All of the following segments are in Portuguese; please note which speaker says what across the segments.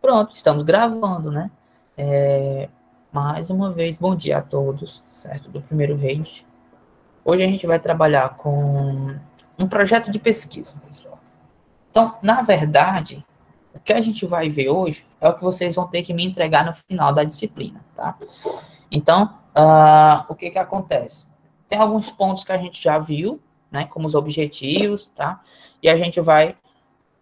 Speaker 1: Pronto, estamos gravando, né? Mais uma vez, bom dia a todos, certo? Do Primeiro Reis. Hoje a gente vai trabalhar com um projeto de pesquisa, pessoal. Então, na verdade, o que a gente vai ver hoje é o que vocês vão ter que me entregar no final da disciplina, tá? Então, o que acontece? Tem alguns pontos que a gente já viu, né? Como os objetivos, tá? E a gente vai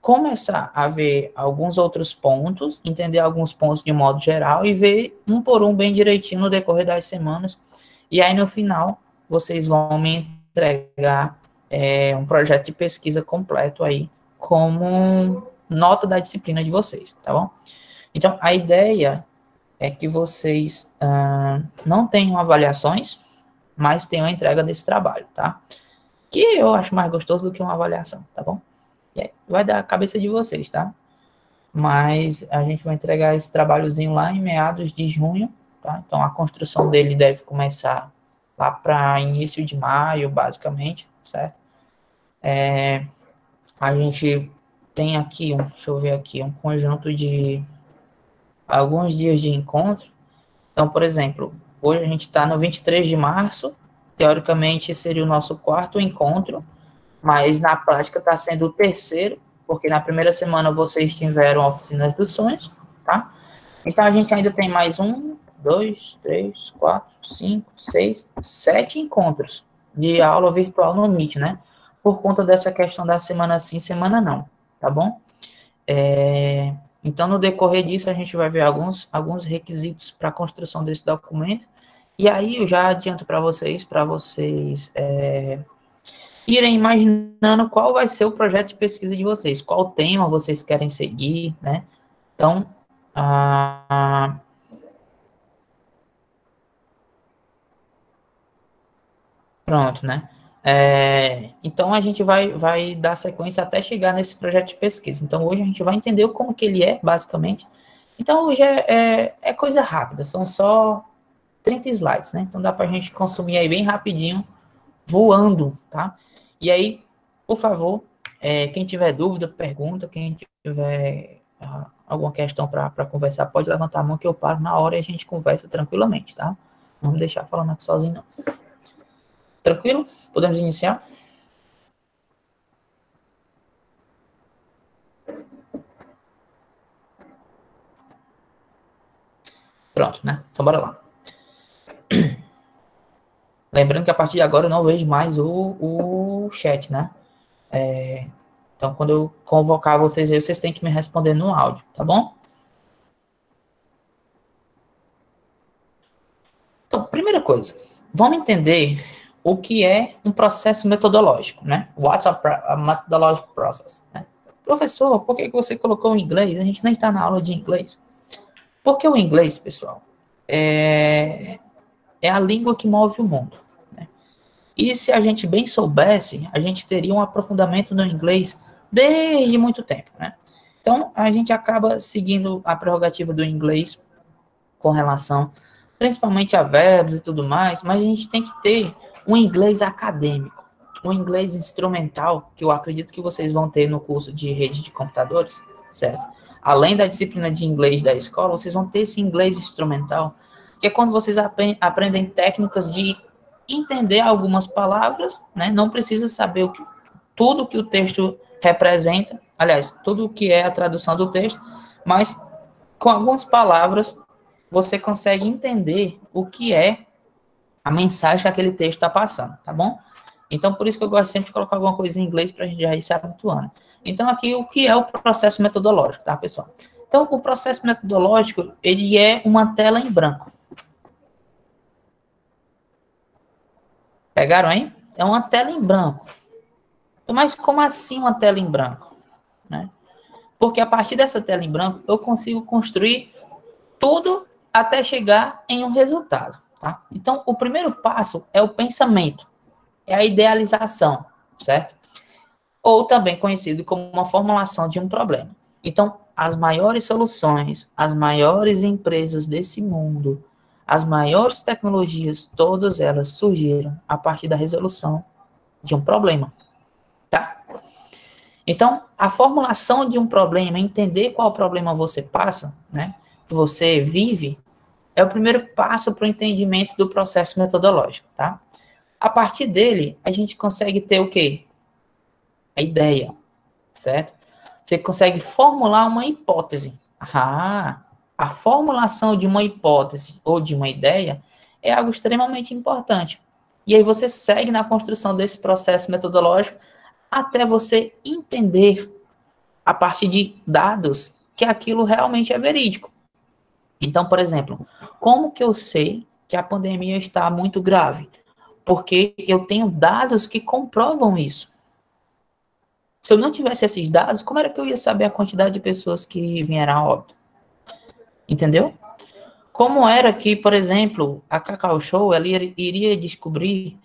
Speaker 1: começar a ver alguns outros pontos, entender alguns pontos de modo geral e ver um por um bem direitinho no decorrer das semanas. E aí, no final, vocês vão me entregar um projeto de pesquisa completo aí, como nota da disciplina de vocês, tá bom? Então, a ideia é que vocês não tenham avaliações, mas tenham a entrega desse trabalho, tá? Que eu acho mais gostoso do que uma avaliação, tá bom? Vai dar a cabeça de vocês, tá? Mas a gente vai entregar esse trabalhozinho lá em meados de junho, tá? Então a construção dele deve começar lá para início de maio, basicamente, certo? A gente tem aqui, deixa eu ver aqui, um conjunto de alguns dias de encontro. Então, por exemplo, hoje a gente está no 23 de março, teoricamente seria o nosso quarto encontro, mas na prática está sendo o terceiro, porque na primeira semana vocês tiveram oficinas dos sonhos, tá? Então a gente ainda tem mais 1, 2, 3, 4, 5, 6, 7 encontros de aula virtual no Meet, né? Por conta dessa questão da semana sim, semana não, tá bom? Então, no decorrer disso, a gente vai ver alguns requisitos para a construção desse documento. E aí eu já adianto para vocês irem imaginando qual vai ser o projeto de pesquisa de vocês, qual tema vocês querem seguir, né? Então, pronto, né? Então, a gente vai dar sequência até chegar nesse projeto de pesquisa. Então, hoje a gente vai entender como que ele é, basicamente. Então, hoje é coisa rápida, são só 30 slides, né? Então, dá para a gente consumir aí bem rapidinho, voando, tá? E aí, por favor, quem tiver dúvida, pergunta. Quem tiver alguma questão para conversar, pode levantar a mão que eu paro na hora e a gente conversa tranquilamente, tá? Não vamos deixar falando aqui sozinho, não. Tranquilo? Podemos iniciar? Pronto, né? Então, bora lá. Lembrando que a partir de agora eu não vejo mais o chat, né? Então, quando eu convocar vocês aí, vocês têm que me responder no áudio, tá bom? Então, primeira coisa, vamos entender o que é um processo metodológico, né? What's a methodological process, né? Professor, por que você colocou o inglês? A gente nem está na aula de inglês. Porque o inglês, pessoal, é a língua que move o mundo, né? E se a gente bem soubesse, a gente teria um aprofundamento no inglês desde muito tempo, né? Então, a gente acaba seguindo a prerrogativa do inglês com relação principalmente a verbos e tudo mais, mas a gente tem que ter um inglês acadêmico, um inglês instrumental, que eu acredito que vocês vão ter no curso de rede de computadores, certo? Além da disciplina de inglês da escola, vocês vão ter esse inglês instrumental, que é quando vocês aprendem técnicas de entender algumas palavras, né? Não precisa saber tudo que o texto representa, aliás, tudo que é a tradução do texto, mas com algumas palavras você consegue entender o que é a mensagem que aquele texto está passando, tá bom? Então, por isso que eu gosto sempre de colocar alguma coisa em inglês para a gente já ir se habituando. Então, aqui, o que é o processo metodológico, tá, pessoal? Então, o processo metodológico, ele é uma tela em branco. Pegaram aí? É uma tela em branco. Mas como assim uma tela em branco? Né? Porque a partir dessa tela em branco, eu consigo construir tudo até chegar em um resultado. Tá? Então, o primeiro passo é o pensamento, é a idealização, certo? Ou também conhecido como uma formulação de um problema. Então, as maiores soluções, as maiores empresas desse mundo, as maiores tecnologias, todas elas surgiram a partir da resolução de um problema, tá? Então, a formulação de um problema, entender qual problema você passa, né, que você vive, é o primeiro passo para o entendimento do processo metodológico, tá? A partir dele, a gente consegue ter o quê? A ideia, certo? Você consegue formular uma hipótese. A formulação de uma hipótese ou de uma ideia é algo extremamente importante. E aí você segue na construção desse processo metodológico até você entender, a partir de dados, que aquilo realmente é verídico. Então, por exemplo, como que eu sei que a pandemia está muito grave? Porque eu tenho dados que comprovam isso. Se eu não tivesse esses dados, como era que eu ia saber a quantidade de pessoas que vieram a óbito? Entendeu? Como era que, por exemplo, a Cacau Show ela iria descobrir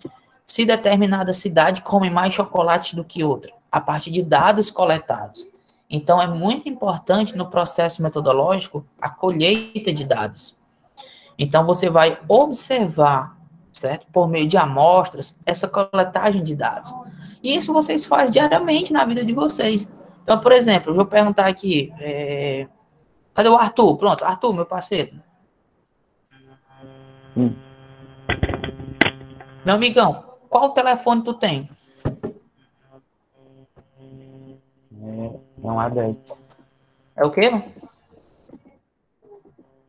Speaker 1: se determinada cidade come mais chocolate do que outra, a partir de dados coletados. Então, é muito importante no processo metodológico a colheita de dados. Então, você vai observar, certo? Por meio de amostras, essa coletagem de dados. E isso vocês fazem diariamente na vida de vocês. Então, por exemplo, eu vou perguntar aqui, cadê o Arthur? Pronto, Arthur, meu parceiro. Meu amigão, qual telefone tu tem?
Speaker 2: É um A10.
Speaker 1: É o quê?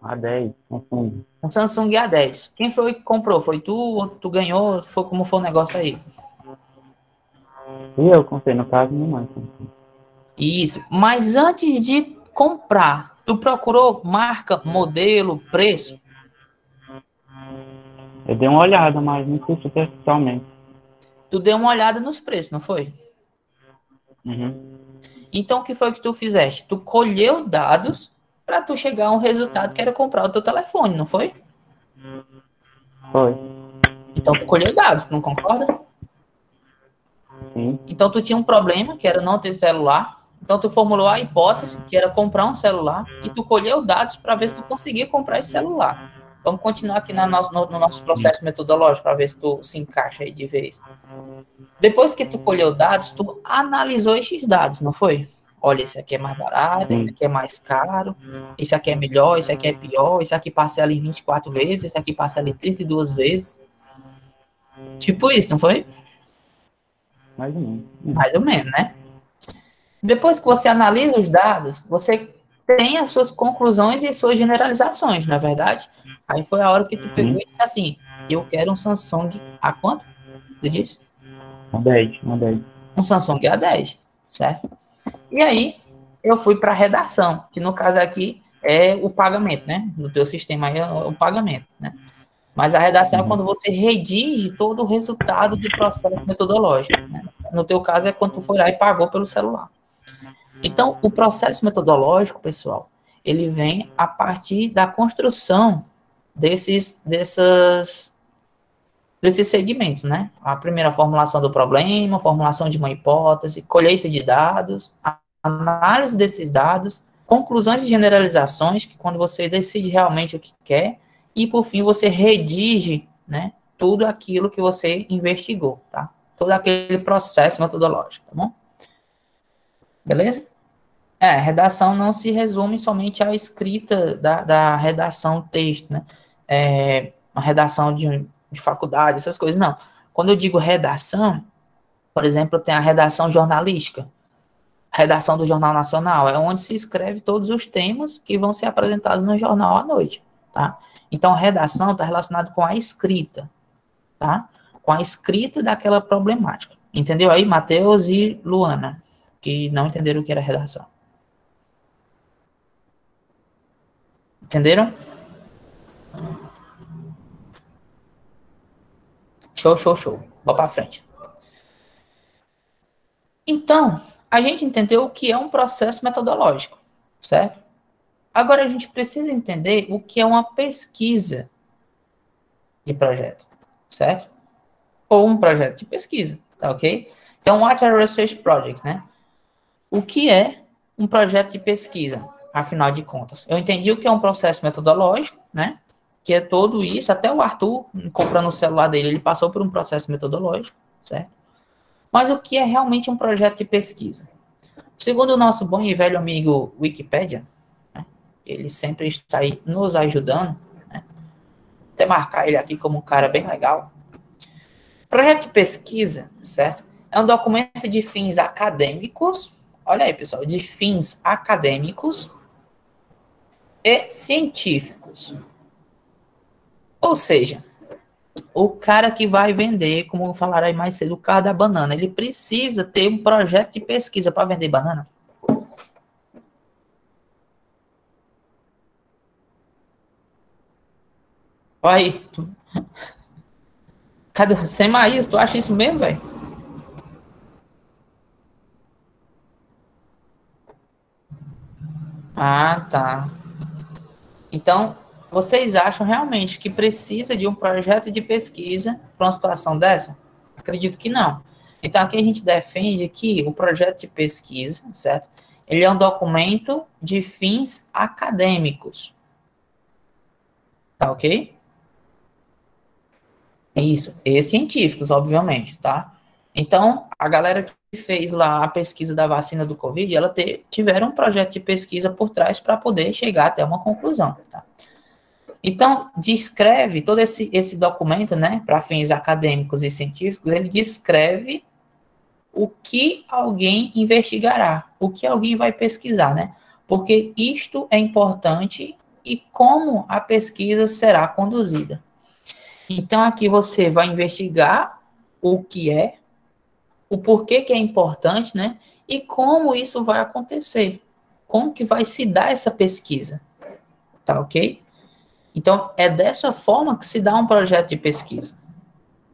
Speaker 2: A10, Samsung.
Speaker 1: Um Samsung A10. Quem foi que comprou? Foi tu ou tu ganhou? Foi como foi o negócio aí?
Speaker 2: E eu comprei, no caso, minha mãe.
Speaker 1: Isso. Mas antes de comprar, tu procurou marca, modelo, preço?
Speaker 2: Eu dei uma olhada, mas muito superficialmente.
Speaker 1: Tu deu uma olhada nos preços, não foi?
Speaker 2: Uhum.
Speaker 1: Então, o que foi que tu fizeste? Tu colheu dados para tu chegar a um resultado que era comprar o teu telefone, não foi?
Speaker 2: Foi.
Speaker 1: Então, tu colheu dados, não concorda?
Speaker 2: Sim.
Speaker 1: Então, tu tinha um problema, que era não ter celular. Então, tu formulou a hipótese, que era comprar um celular, e tu colheu dados para ver se tu conseguia comprar esse celular. Vamos continuar aqui no nosso processo metodológico, para ver se tu se encaixa aí de vez. Depois que tu colheu dados, tu analisou esses dados, não foi? Olha, esse aqui é mais barato, esse aqui é mais caro, esse aqui é melhor, esse aqui é pior, esse aqui parcela em 24 vezes, esse aqui parcela em 32 vezes. Tipo isso, não foi?
Speaker 2: Mais ou menos.
Speaker 1: Mais ou menos, né? Depois que você analisa os dados, você tem as suas conclusões e as suas generalizações, não é verdade? Aí foi a hora que tu pegou e disse assim, eu quero um Samsung a quanto? Tu disse?
Speaker 2: A10, A10.
Speaker 1: Um Samsung A10, certo? E aí, eu fui para a redação, que no caso aqui é o pagamento, né? No teu sistema aí é o pagamento, né? Mas a redação é quando você redige todo o resultado do processo metodológico, né? No teu caso é quando tu foi lá e pagou pelo celular. Então, o processo metodológico, pessoal, ele vem a partir da construção desses segmentos, né? A primeira formulação do problema, formulação de uma hipótese, colheita de dados, análise desses dados, conclusões e generalizações, que quando você decide realmente o que quer, e por fim você redige, né, tudo aquilo que você investigou, tá? Todo aquele processo metodológico, tá bom? Beleza? Redação não se resume somente à escrita da redação texto, né? Uma redação de faculdade, essas coisas, não. Quando eu digo redação, por exemplo, tem a redação jornalística, redação do Jornal Nacional, é onde se escreve todos os temas que vão ser apresentados no jornal à noite, tá? Então, a redação está relacionada com a escrita, tá? Com a escrita daquela problemática. Entendeu aí, Matheus e Luana, que não entenderam o que era redação? Entenderam? Show, show, show. Vou para frente. Então, a gente entendeu o que é um processo metodológico, certo? Agora a gente precisa entender o que é uma pesquisa de projeto, certo? Ou um projeto de pesquisa, tá ok? Então, what's a research project, né? O que é um projeto de pesquisa, afinal de contas? Eu entendi o que é um processo metodológico, né? Que é todo isso, até o Arthur, comprando o celular dele, ele passou por um processo metodológico, certo? Mas o que é realmente um projeto de pesquisa? Segundo o nosso bom e velho amigo Wikipédia, né, ele sempre está aí nos ajudando, né, até marcar ele aqui como um cara bem legal. Projeto de pesquisa, certo? É um documento de fins acadêmicos, olha aí, pessoal, de fins acadêmicos e científicos. Ou seja, o cara que vai vender, como falaram aí mais cedo, o carro da banana, ele precisa ter um projeto de pesquisa para vender banana? Olha aí. Cadê o Sem Maíz? Tu acha isso mesmo, velho? Ah, tá. Então, vocês acham realmente que precisa de um projeto de pesquisa para uma situação dessa? Acredito que não. Então, aqui a gente defende que o projeto de pesquisa, certo? Ele é um documento de fins acadêmicos. Tá ok? Isso. E científicos, obviamente, tá? Então, a galera que fez lá a pesquisa da vacina do Covid, ela tiveram um projeto de pesquisa por trás para poder chegar até uma conclusão, tá? Então, descreve todo esse documento, né, para fins acadêmicos e científicos, ele descreve o que alguém investigará, o que alguém vai pesquisar, né? Porque isto é importante e como a pesquisa será conduzida. Então, aqui você vai investigar o que é, o porquê que é importante, né? E como isso vai acontecer. Como que vai se dar essa pesquisa. Tá ok? Então, é dessa forma que se dá um projeto de pesquisa,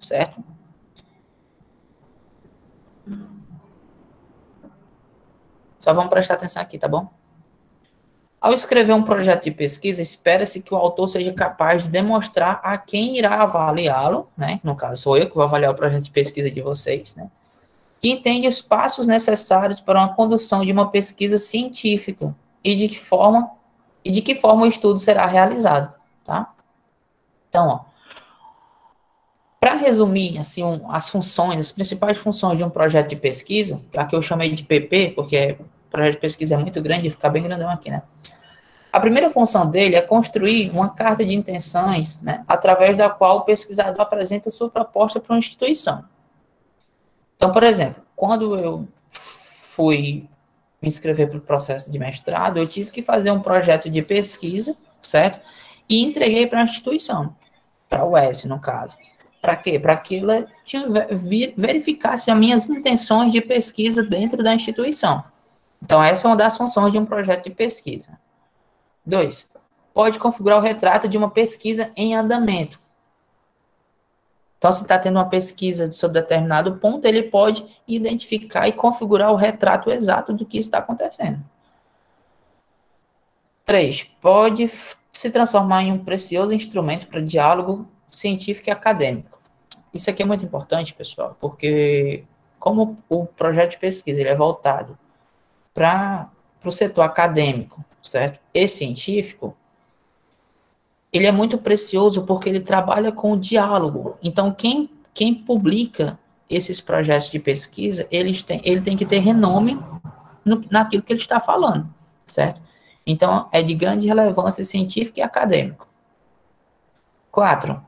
Speaker 1: certo? Só vamos prestar atenção aqui, tá bom? Ao escrever um projeto de pesquisa, espera-se que o autor seja capaz de demonstrar a quem irá avaliá-lo, né? No caso, sou eu que vou avaliar o projeto de pesquisa de vocês, né? Que entende os passos necessários para uma condução de uma pesquisa científica e de que forma o estudo será realizado, tá? Então, ó, para resumir, assim, as funções, as principais funções de um projeto de pesquisa, aqui eu chamei de PP, porque o projeto de pesquisa é muito grande, fica bem grandão aqui, né? A primeira função dele é construir uma carta de intenções, né, através da qual o pesquisador apresenta sua proposta para uma instituição. Então, por exemplo, quando eu fui me inscrever para o processo de mestrado, eu tive que fazer um projeto de pesquisa, certo? E entreguei para a instituição, para a UES, no caso. Para quê? Para que ela verificasse as minhas intenções de pesquisa dentro da instituição. Então, essa é uma das funções de um projeto de pesquisa. 2. Pode configurar o retrato de uma pesquisa em andamento. Então, se está tendo uma pesquisa sobre determinado ponto, ele pode identificar e configurar o retrato exato do que está acontecendo. 3. Pode se transformar em um precioso instrumento para diálogo científico e acadêmico. Isso aqui é muito importante, pessoal, porque como o projeto de pesquisa ele é voltado para o setor acadêmico, certo? E científico, ele é muito precioso porque ele trabalha com o diálogo. Então, quem publica esses projetos de pesquisa, ele tem que ter renome naquilo que ele está falando, certo? Então, é de grande relevância científica e acadêmica. 4.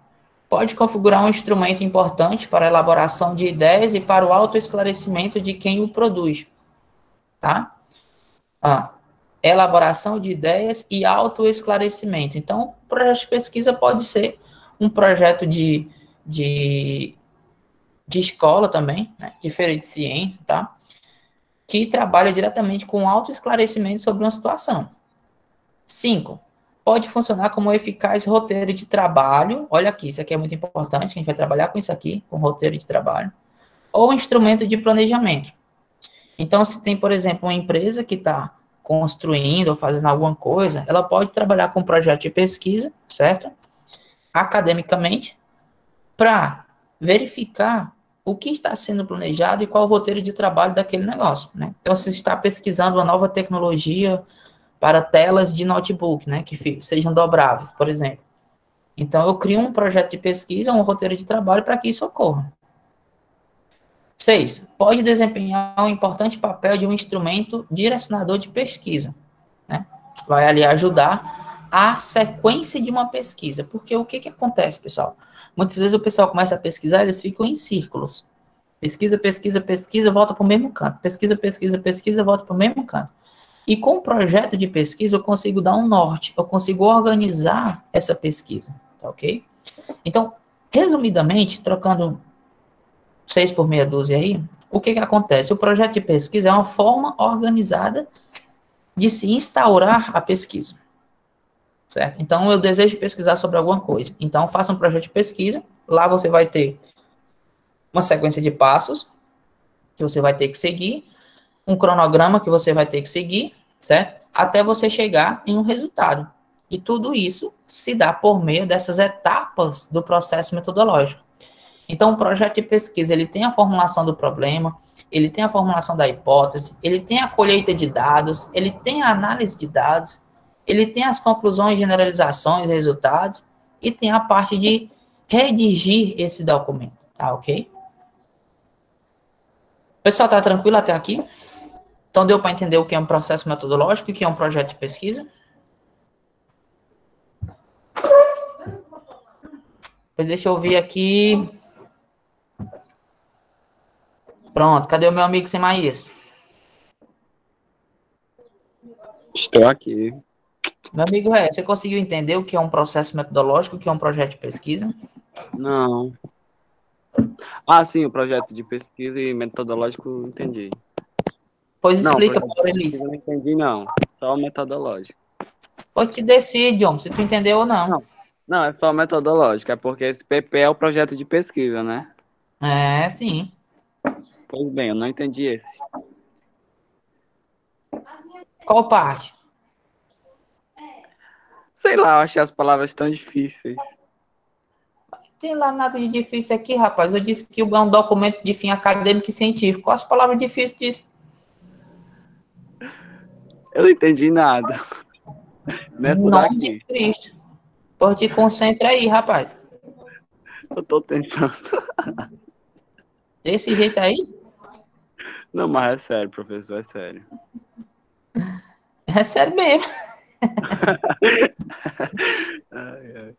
Speaker 1: Pode configurar um instrumento importante para a elaboração de ideias e para o autoesclarecimento de quem o produz, tá? Elaboração de ideias e autoesclarecimento. Então, o projeto de pesquisa pode ser um projeto de escola também, né, de feira de ciência, tá? Que trabalha diretamente com autoesclarecimento sobre uma situação. 5. Pode funcionar como um eficaz roteiro de trabalho. Olha aqui, isso aqui é muito importante, a gente vai trabalhar com isso aqui, com roteiro de trabalho. Ou instrumento de planejamento. Então, se tem, por exemplo, uma empresa que está construindo ou fazendo alguma coisa, ela pode trabalhar com um projeto de pesquisa, certo? Academicamente, para verificar o que está sendo planejado e qual o roteiro de trabalho daquele negócio, né? Então, se está pesquisando uma nova tecnologia para telas de notebook, né, que sejam dobráveis, por exemplo. Então, eu crio um projeto de pesquisa, um roteiro de trabalho para que isso ocorra. 6. Pode desempenhar um importante papel de um instrumento direcionador de pesquisa, né? Vai ali ajudar a sequência de uma pesquisa. Porque o que acontece, pessoal? Muitas vezes o pessoal começa a pesquisar, eles ficam em círculos. Pesquisa, pesquisa, pesquisa, volta para o mesmo canto. Pesquisa, pesquisa, pesquisa, volta para o mesmo canto. E com o projeto de pesquisa, eu consigo dar um norte, eu consigo organizar essa pesquisa, tá ok? Então, resumidamente, trocando 6 por meia dúzia aí, o que acontece? O projeto de pesquisa é uma forma organizada de se instaurar a pesquisa, certo? Então, eu desejo pesquisar sobre alguma coisa. Então, faça um projeto de pesquisa, lá você vai ter uma sequência de passos que você vai ter que seguir, um cronograma que você vai ter que seguir, certo? Até você chegar em um resultado. E tudo isso se dá por meio dessas etapas do processo metodológico. Então, o projeto de pesquisa, ele tem a formulação do problema, ele tem a formulação da hipótese, ele tem a colheita de dados, ele tem a análise de dados, ele tem as conclusões, generalizações, resultados, e tem a parte de redigir esse documento, tá ok? O pessoal tá tranquilo até aqui? Então, deu para entender o que é um processo metodológico e o que é um projeto de pesquisa? Pois deixa eu ver aqui. Pronto, cadê o meu amigo Semaías?
Speaker 3: Estou aqui.
Speaker 1: Meu amigo, você conseguiu entender o que é um processo metodológico, o que é um projeto de pesquisa?
Speaker 3: Não. Ah, sim, o projeto de pesquisa e metodológico, entendi.
Speaker 1: Pois
Speaker 3: Não, o
Speaker 1: explica
Speaker 3: projeto
Speaker 1: para
Speaker 3: de
Speaker 1: o Elis.
Speaker 3: pesquisa eu não entendi, não. Só o metodológico.
Speaker 1: Pois te decide, homem, se tu entendeu ou não.
Speaker 3: Não, é só o metodológico. É porque esse PP é o projeto de pesquisa, né?
Speaker 1: É, sim.
Speaker 3: Pois bem, eu não entendi esse.
Speaker 1: Qual parte?
Speaker 3: Sei lá, eu achei as palavras tão difíceis.
Speaker 1: Tem lá nada de difícil aqui, rapaz. Eu disse que é um documento de fim acadêmico e científico. Quais as palavras difíceis disso?
Speaker 3: Eu não entendi nada. Nessa
Speaker 1: Nome de
Speaker 3: daqui.
Speaker 1: Cristo. Pois te concentra aí, rapaz.
Speaker 3: Eu tô tentando.
Speaker 1: Desse jeito aí?
Speaker 3: Não, mas é sério, professor, é sério.
Speaker 1: É sério mesmo.
Speaker 3: Ai, ai.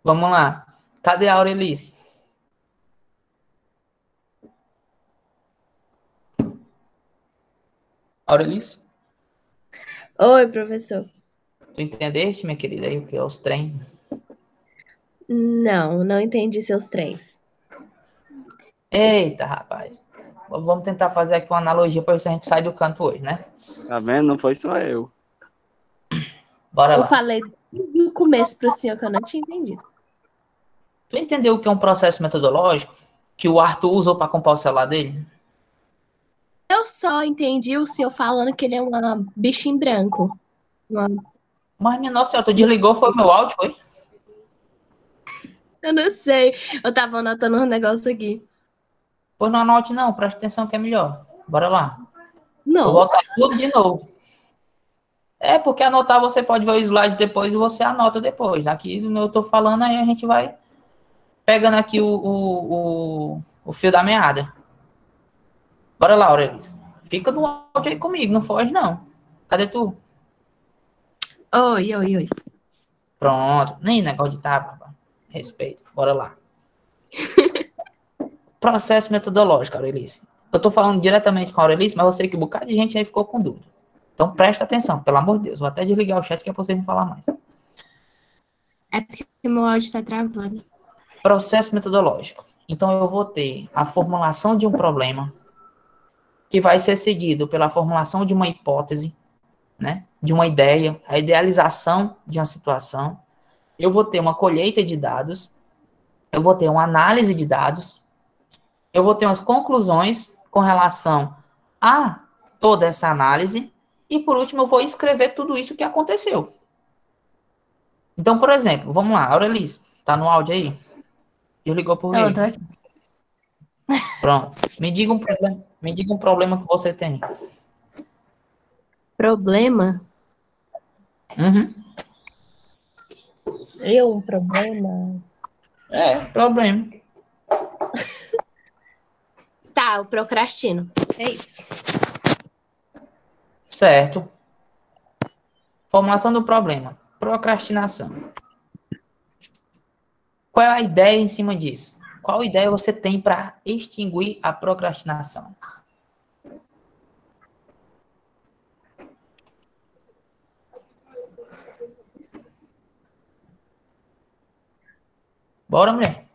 Speaker 1: Vamos lá. Cadê a Aurelice? Aurelice?
Speaker 4: Oi, professor.
Speaker 1: Tu entendeste, minha querida, aí o que é os trem?
Speaker 4: Não, não entendi seus três.
Speaker 1: Eita, rapaz. Vamos tentar fazer aqui uma analogia para ver se a gente sai do canto hoje, né?
Speaker 3: Tá vendo? Não foi só eu.
Speaker 1: Bora
Speaker 4: Eu
Speaker 1: lá.
Speaker 4: falei no começo pro senhor que eu não tinha entendido.
Speaker 1: Tu entendeu o que é um processo metodológico que o Arthur usou para comprar o celular dele?
Speaker 4: Eu só entendi o senhor falando que ele é uma bichinho branco. Uma-
Speaker 1: Mas, minha nossa senhora, tu desligou, foi o meu áudio, foi?
Speaker 4: Eu não sei. Eu tava anotando um negócio aqui.
Speaker 1: Pois não anote não, presta atenção que é melhor. Bora lá. Vou voltar
Speaker 4: Nossa.
Speaker 1: tudo de novo. É, porque anotar você pode ver o slide depois e você anota depois. Aqui eu tô falando, aí a gente vai pegando aqui o fio da meada. Bora lá, Aurelis. Fica no áudio aí comigo, não foge não. Cadê tu?
Speaker 4: Oi, oi, oi.
Speaker 1: Pronto. Nem negócio de tapa. Respeito. Bora lá. Processo metodológico, Aurelice. Eu tô falando diretamente com a Aurelice, mas eu sei que um bocado de gente aí ficou com dúvida. Então presta atenção, pelo amor de Deus. Vou até desligar o chat que é pra vocês não falar mais.
Speaker 4: É porque meu áudio tá travando.
Speaker 1: Processo metodológico. Então eu vou ter a formulação de um problema, que vai ser seguido pela formulação de uma hipótese, né? De uma ideia, a idealização de uma situação. Eu vou ter uma colheita de dados, eu vou ter uma análise de dados, eu vou ter umas conclusões com relação a toda essa análise, e por último eu vou escrever tudo isso que aconteceu. Então, por exemplo, vamos lá, Aurelice, tá no áudio aí? Desligou por quê?
Speaker 4: Tô aqui.
Speaker 1: Pronto. Me diga um problema que você tem.
Speaker 4: Problema?
Speaker 1: Uhum.
Speaker 4: Um problema?
Speaker 1: É, problema.
Speaker 4: Ah, eu procrastino. É isso.
Speaker 1: Certo. Formação do problema. Procrastinação. Qual é a ideia em cima disso? Qual ideia você tem para extinguir a procrastinação? Bora, mulher.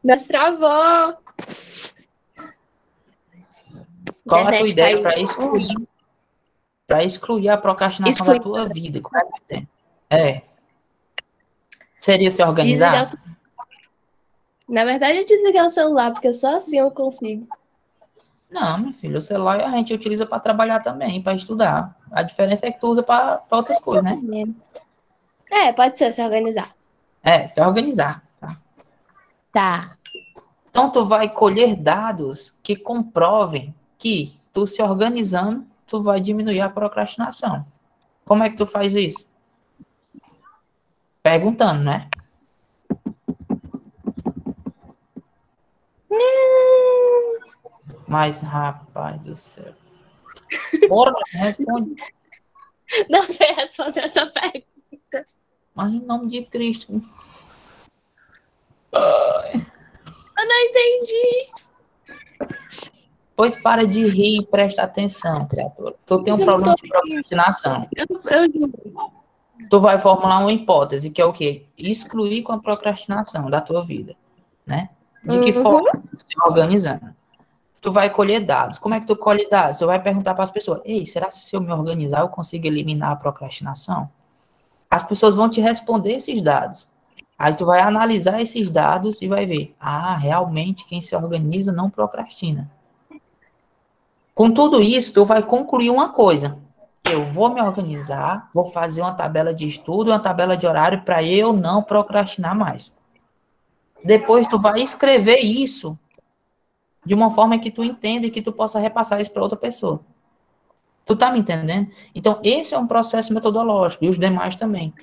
Speaker 4: Mas travou.
Speaker 1: Qual é a tua
Speaker 4: Internet
Speaker 1: ideia
Speaker 4: caiu.
Speaker 1: para excluir a procrastinação da tua vida? Qual é a tua ideia? Seria se
Speaker 4: Desligar
Speaker 1: organizar?
Speaker 4: Na verdade, é desligar o celular, porque só assim eu consigo.
Speaker 1: Não, meu filho, o celular a gente utiliza para trabalhar também, para estudar. A diferença é que tu usa para outras coisas, né?
Speaker 4: Pode ser se organizar.
Speaker 1: Se organizar. Tá?
Speaker 4: Tá.
Speaker 1: Então, tu vai colher dados que comprovem que tu se organizando, tu vai diminuir a procrastinação. Como é que tu faz isso? Perguntando, né? Mas, rapaz do céu. Bora, responde.
Speaker 4: Não sei responder essa pergunta.
Speaker 1: Mas em nome de Cristo.
Speaker 4: Eu não entendi.
Speaker 1: Pois para de rir e presta atenção, criatura. Tu tem um
Speaker 4: Eu não
Speaker 1: problema
Speaker 4: tô
Speaker 1: de procrastinação.
Speaker 4: Eu juro.
Speaker 1: Tu vai formular uma hipótese, que é o quê? Excluir com a procrastinação da tua vida, né? De que forma? Se organizando. Tu vai colher dados. Como é que tu colhe dados? Tu vai perguntar para as pessoas, ei, será que se eu me organizar eu consigo eliminar a procrastinação? As pessoas vão te responder esses dados. Aí tu vai analisar esses dados e vai ver, realmente quem se organiza não procrastina. Com tudo isso, tu vai concluir uma coisa. Eu vou me organizar, vou fazer uma tabela de estudo, uma tabela de horário para eu não procrastinar mais. Depois tu vai escrever isso de uma forma que tu entenda e que tu possa repassar isso para outra pessoa. Tu tá me entendendo? Então, esse é um processo metodológico e os demais também.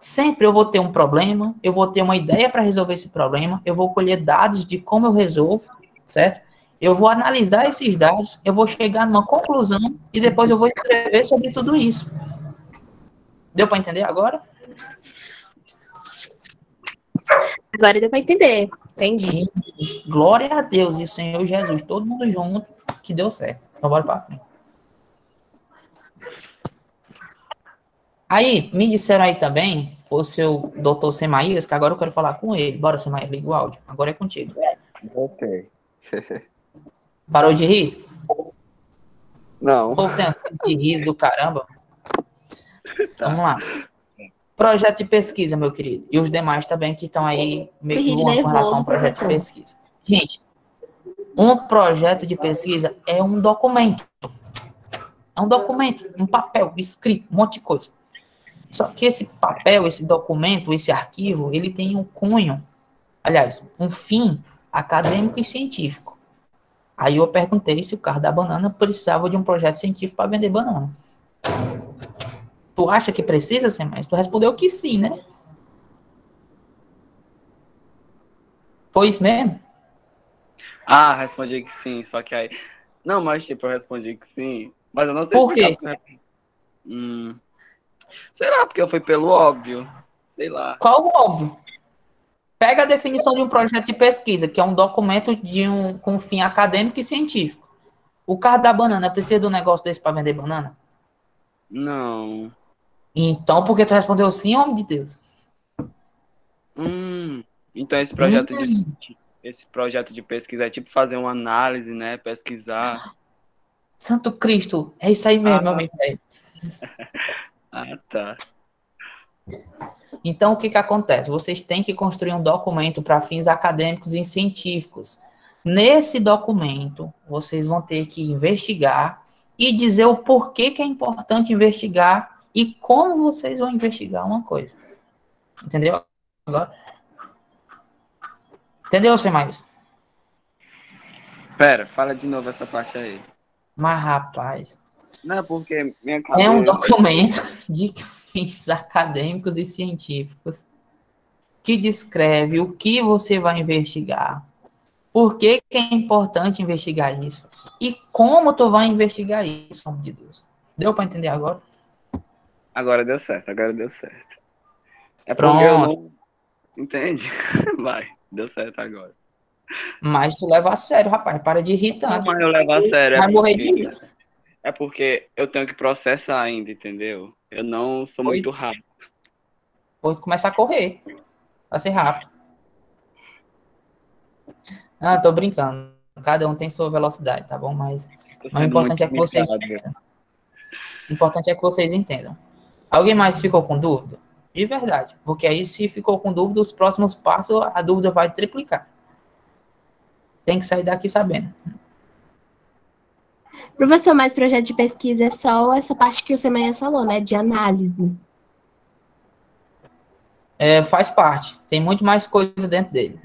Speaker 1: Sempre eu vou ter um problema, eu vou ter uma ideia para resolver esse problema, eu vou colher dados de como eu resolvo, certo? Eu vou analisar esses dados, eu vou chegar numa conclusão e depois eu vou escrever sobre tudo isso. Deu para entender agora?
Speaker 4: Agora deu para entender. Entendi.
Speaker 1: Glória a Deus e Senhor Jesus, todo mundo junto, que deu certo. Então bora para frente. Aí, me disseram aí também, foi o seu doutor Semaías, que agora eu quero falar com ele. Bora, Semaías, liga o áudio. Agora é contigo.
Speaker 3: Ok.
Speaker 1: Parou de rir?
Speaker 3: Não.
Speaker 1: O povo tem de riso do caramba. Tá. Vamos lá. Projeto de pesquisa, meu querido. E os demais também que estão aí meio que voando com relação ao projeto de pesquisa. Gente, um projeto de pesquisa é um documento. É um documento, um papel escrito, um monte de coisa. Só que esse papel, esse documento, esse arquivo, ele tem um cunho, aliás, um fim acadêmico e científico. Aí eu perguntei se o carro da banana precisava de um projeto científico para vender banana. Tu acha que precisa ser mais? Tu respondeu que sim, né? Pois mesmo?
Speaker 3: Respondi que sim, só que aí... Não, mas tipo, eu respondi que sim, mas eu não sei
Speaker 1: Por quê?
Speaker 3: Sei lá, porque eu fui pelo óbvio. Sei lá.
Speaker 1: Qual o óbvio? Pega a definição de um projeto de pesquisa, que é um documento com fim acadêmico e científico. O carro da banana precisa de um negócio desse para vender banana?
Speaker 3: Não.
Speaker 1: Então, por que tu respondeu sim, homem de Deus?
Speaker 3: Então esse projeto de pesquisa é tipo fazer uma análise, né? Pesquisar.
Speaker 1: Santo Cristo, é isso aí mesmo, meu amigo.
Speaker 3: Tá.
Speaker 1: Então, o que acontece? Vocês têm que construir um documento para fins acadêmicos e científicos. Nesse documento, vocês vão ter que investigar e dizer o porquê que é importante investigar e como vocês vão investigar uma coisa. Entendeu? Agora? Entendeu, Semaías?
Speaker 3: Pera, fala de novo essa parte aí.
Speaker 1: Mas, rapaz...
Speaker 3: Não, porque minha cabeça...
Speaker 1: É um documento de fins acadêmicos e científicos que descreve o que você vai investigar, por que que é importante investigar isso e como tu vai investigar isso, homem de Deus. Deu para entender agora?
Speaker 3: Agora deu certo, agora deu certo. É porque eu
Speaker 1: Pronto.
Speaker 3: não... Entende? Vai, deu certo agora.
Speaker 1: Mas tu leva a sério, rapaz. Para de rir
Speaker 3: Não,
Speaker 1: tanto.
Speaker 3: mas eu levo a sério,
Speaker 1: Vai morrer de rir.
Speaker 3: é porque eu tenho que processar ainda, entendeu? Eu não sou
Speaker 1: Oi?
Speaker 3: muito rápido.
Speaker 1: Vou começar a correr. Vai ser rápido. Ah, tô brincando. Cada um tem sua velocidade, tá bom? Mas
Speaker 3: Tô
Speaker 1: o
Speaker 3: sendo
Speaker 1: importante
Speaker 3: muito
Speaker 1: é que vocês
Speaker 3: limitado.
Speaker 1: O importante é que vocês entendam. Alguém mais ficou com dúvida? De verdade. Porque aí, se ficou com dúvida, os próximos passos, a dúvida vai triplicar. Tem que sair daqui sabendo.
Speaker 4: Professor, mas projeto de pesquisa é só essa parte que o Semanhas falou, né? De análise.
Speaker 1: Faz parte. Tem muito mais coisa dentro dele.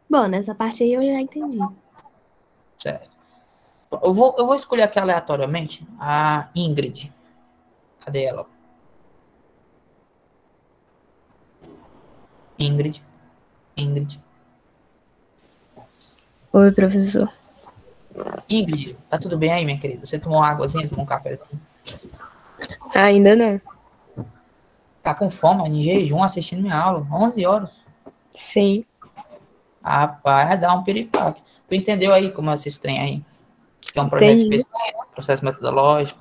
Speaker 4: Bom, nessa parte aí eu já entendi.
Speaker 1: Certo. Eu vou escolher aqui aleatoriamente a Ingrid. Cadê ela? Ingrid. Ingrid.
Speaker 5: Oi, professor.
Speaker 1: Ingrid, tá tudo bem aí, minha querida? Você tomou uma águazinha, tomou um cafezinho?
Speaker 5: Ainda não.
Speaker 1: Tá com fome, em jejum, assistindo minha aula? 11 horas.
Speaker 5: Sim,
Speaker 1: Rapaz, vai dar um piripaque. Tu entendeu aí como é esse trem aí? Que é um projeto de
Speaker 5: entendi.
Speaker 1: pesquisa, processo metodológico.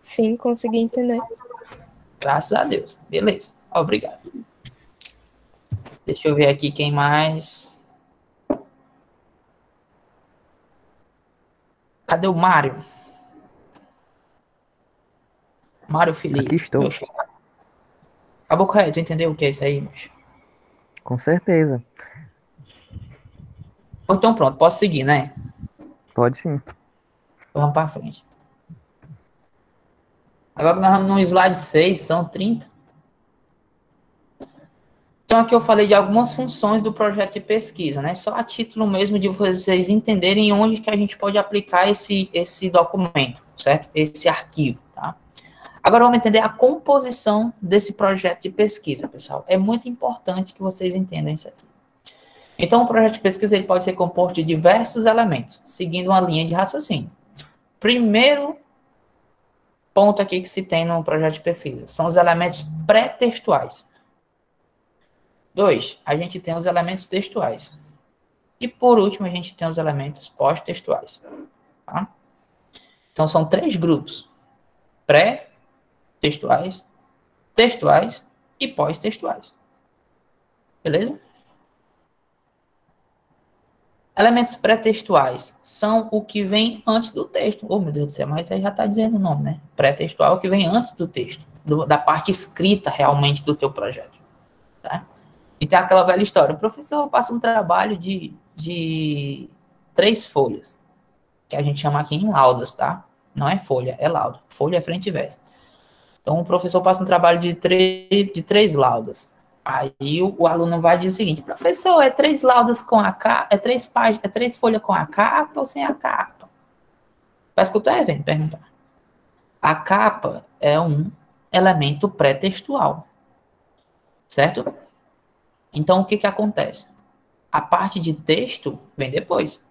Speaker 5: Sim, consegui entender.
Speaker 1: Graças a Deus. Beleza. Obrigado. Deixa eu ver aqui quem mais. Cadê o Mário? Mário Felipe.
Speaker 2: Aqui estou.
Speaker 1: Meu xará. Acabou correto, tu entendeu o que é isso aí, bicho?
Speaker 2: Com certeza.
Speaker 1: Então pronto, posso seguir, né?
Speaker 2: Pode sim.
Speaker 1: Vamos para frente. Agora nós vamos no slide 6, são 30. Então aqui eu falei de algumas funções do projeto de pesquisa, né? Só a título mesmo de vocês entenderem onde que a gente pode aplicar esse documento, certo? Esse arquivo, tá? Agora vamos entender a composição desse projeto de pesquisa, pessoal. É muito importante que vocês entendam isso aqui. Então o projeto de pesquisa ele pode ser composto de diversos elementos, seguindo uma linha de raciocínio. Primeiro ponto aqui que se tem no projeto de pesquisa são os elementos pré-textuais. 2, a gente tem os elementos textuais. E, por último, a gente tem os elementos pós-textuais. Tá? Então, são 3 grupos. Pré-textuais, textuais e pós-textuais. Beleza? Elementos pré-textuais são o que vem antes do texto. Oh, meu Deus do céu, mas aí já está dizendo o nome, né? Pré-textual é o que vem antes do texto, da parte escrita realmente do teu projeto. Tá? Então, aquela velha história. O professor passa um trabalho de 3 folhas, que a gente chama aqui em laudas, tá? Não é folha, é lauda. Folha é frente e verso. Então, o professor passa um trabalho de três laudas. Aí, o aluno vai dizer o seguinte, professor, é 3 laudas com a capa, é 3 páginas, é 3 folhas com a capa ou sem a capa? Parece que eu estou vendo perguntar. A capa é um elemento pré-textual, certo? Então, o que que acontece? A parte de texto vem depois.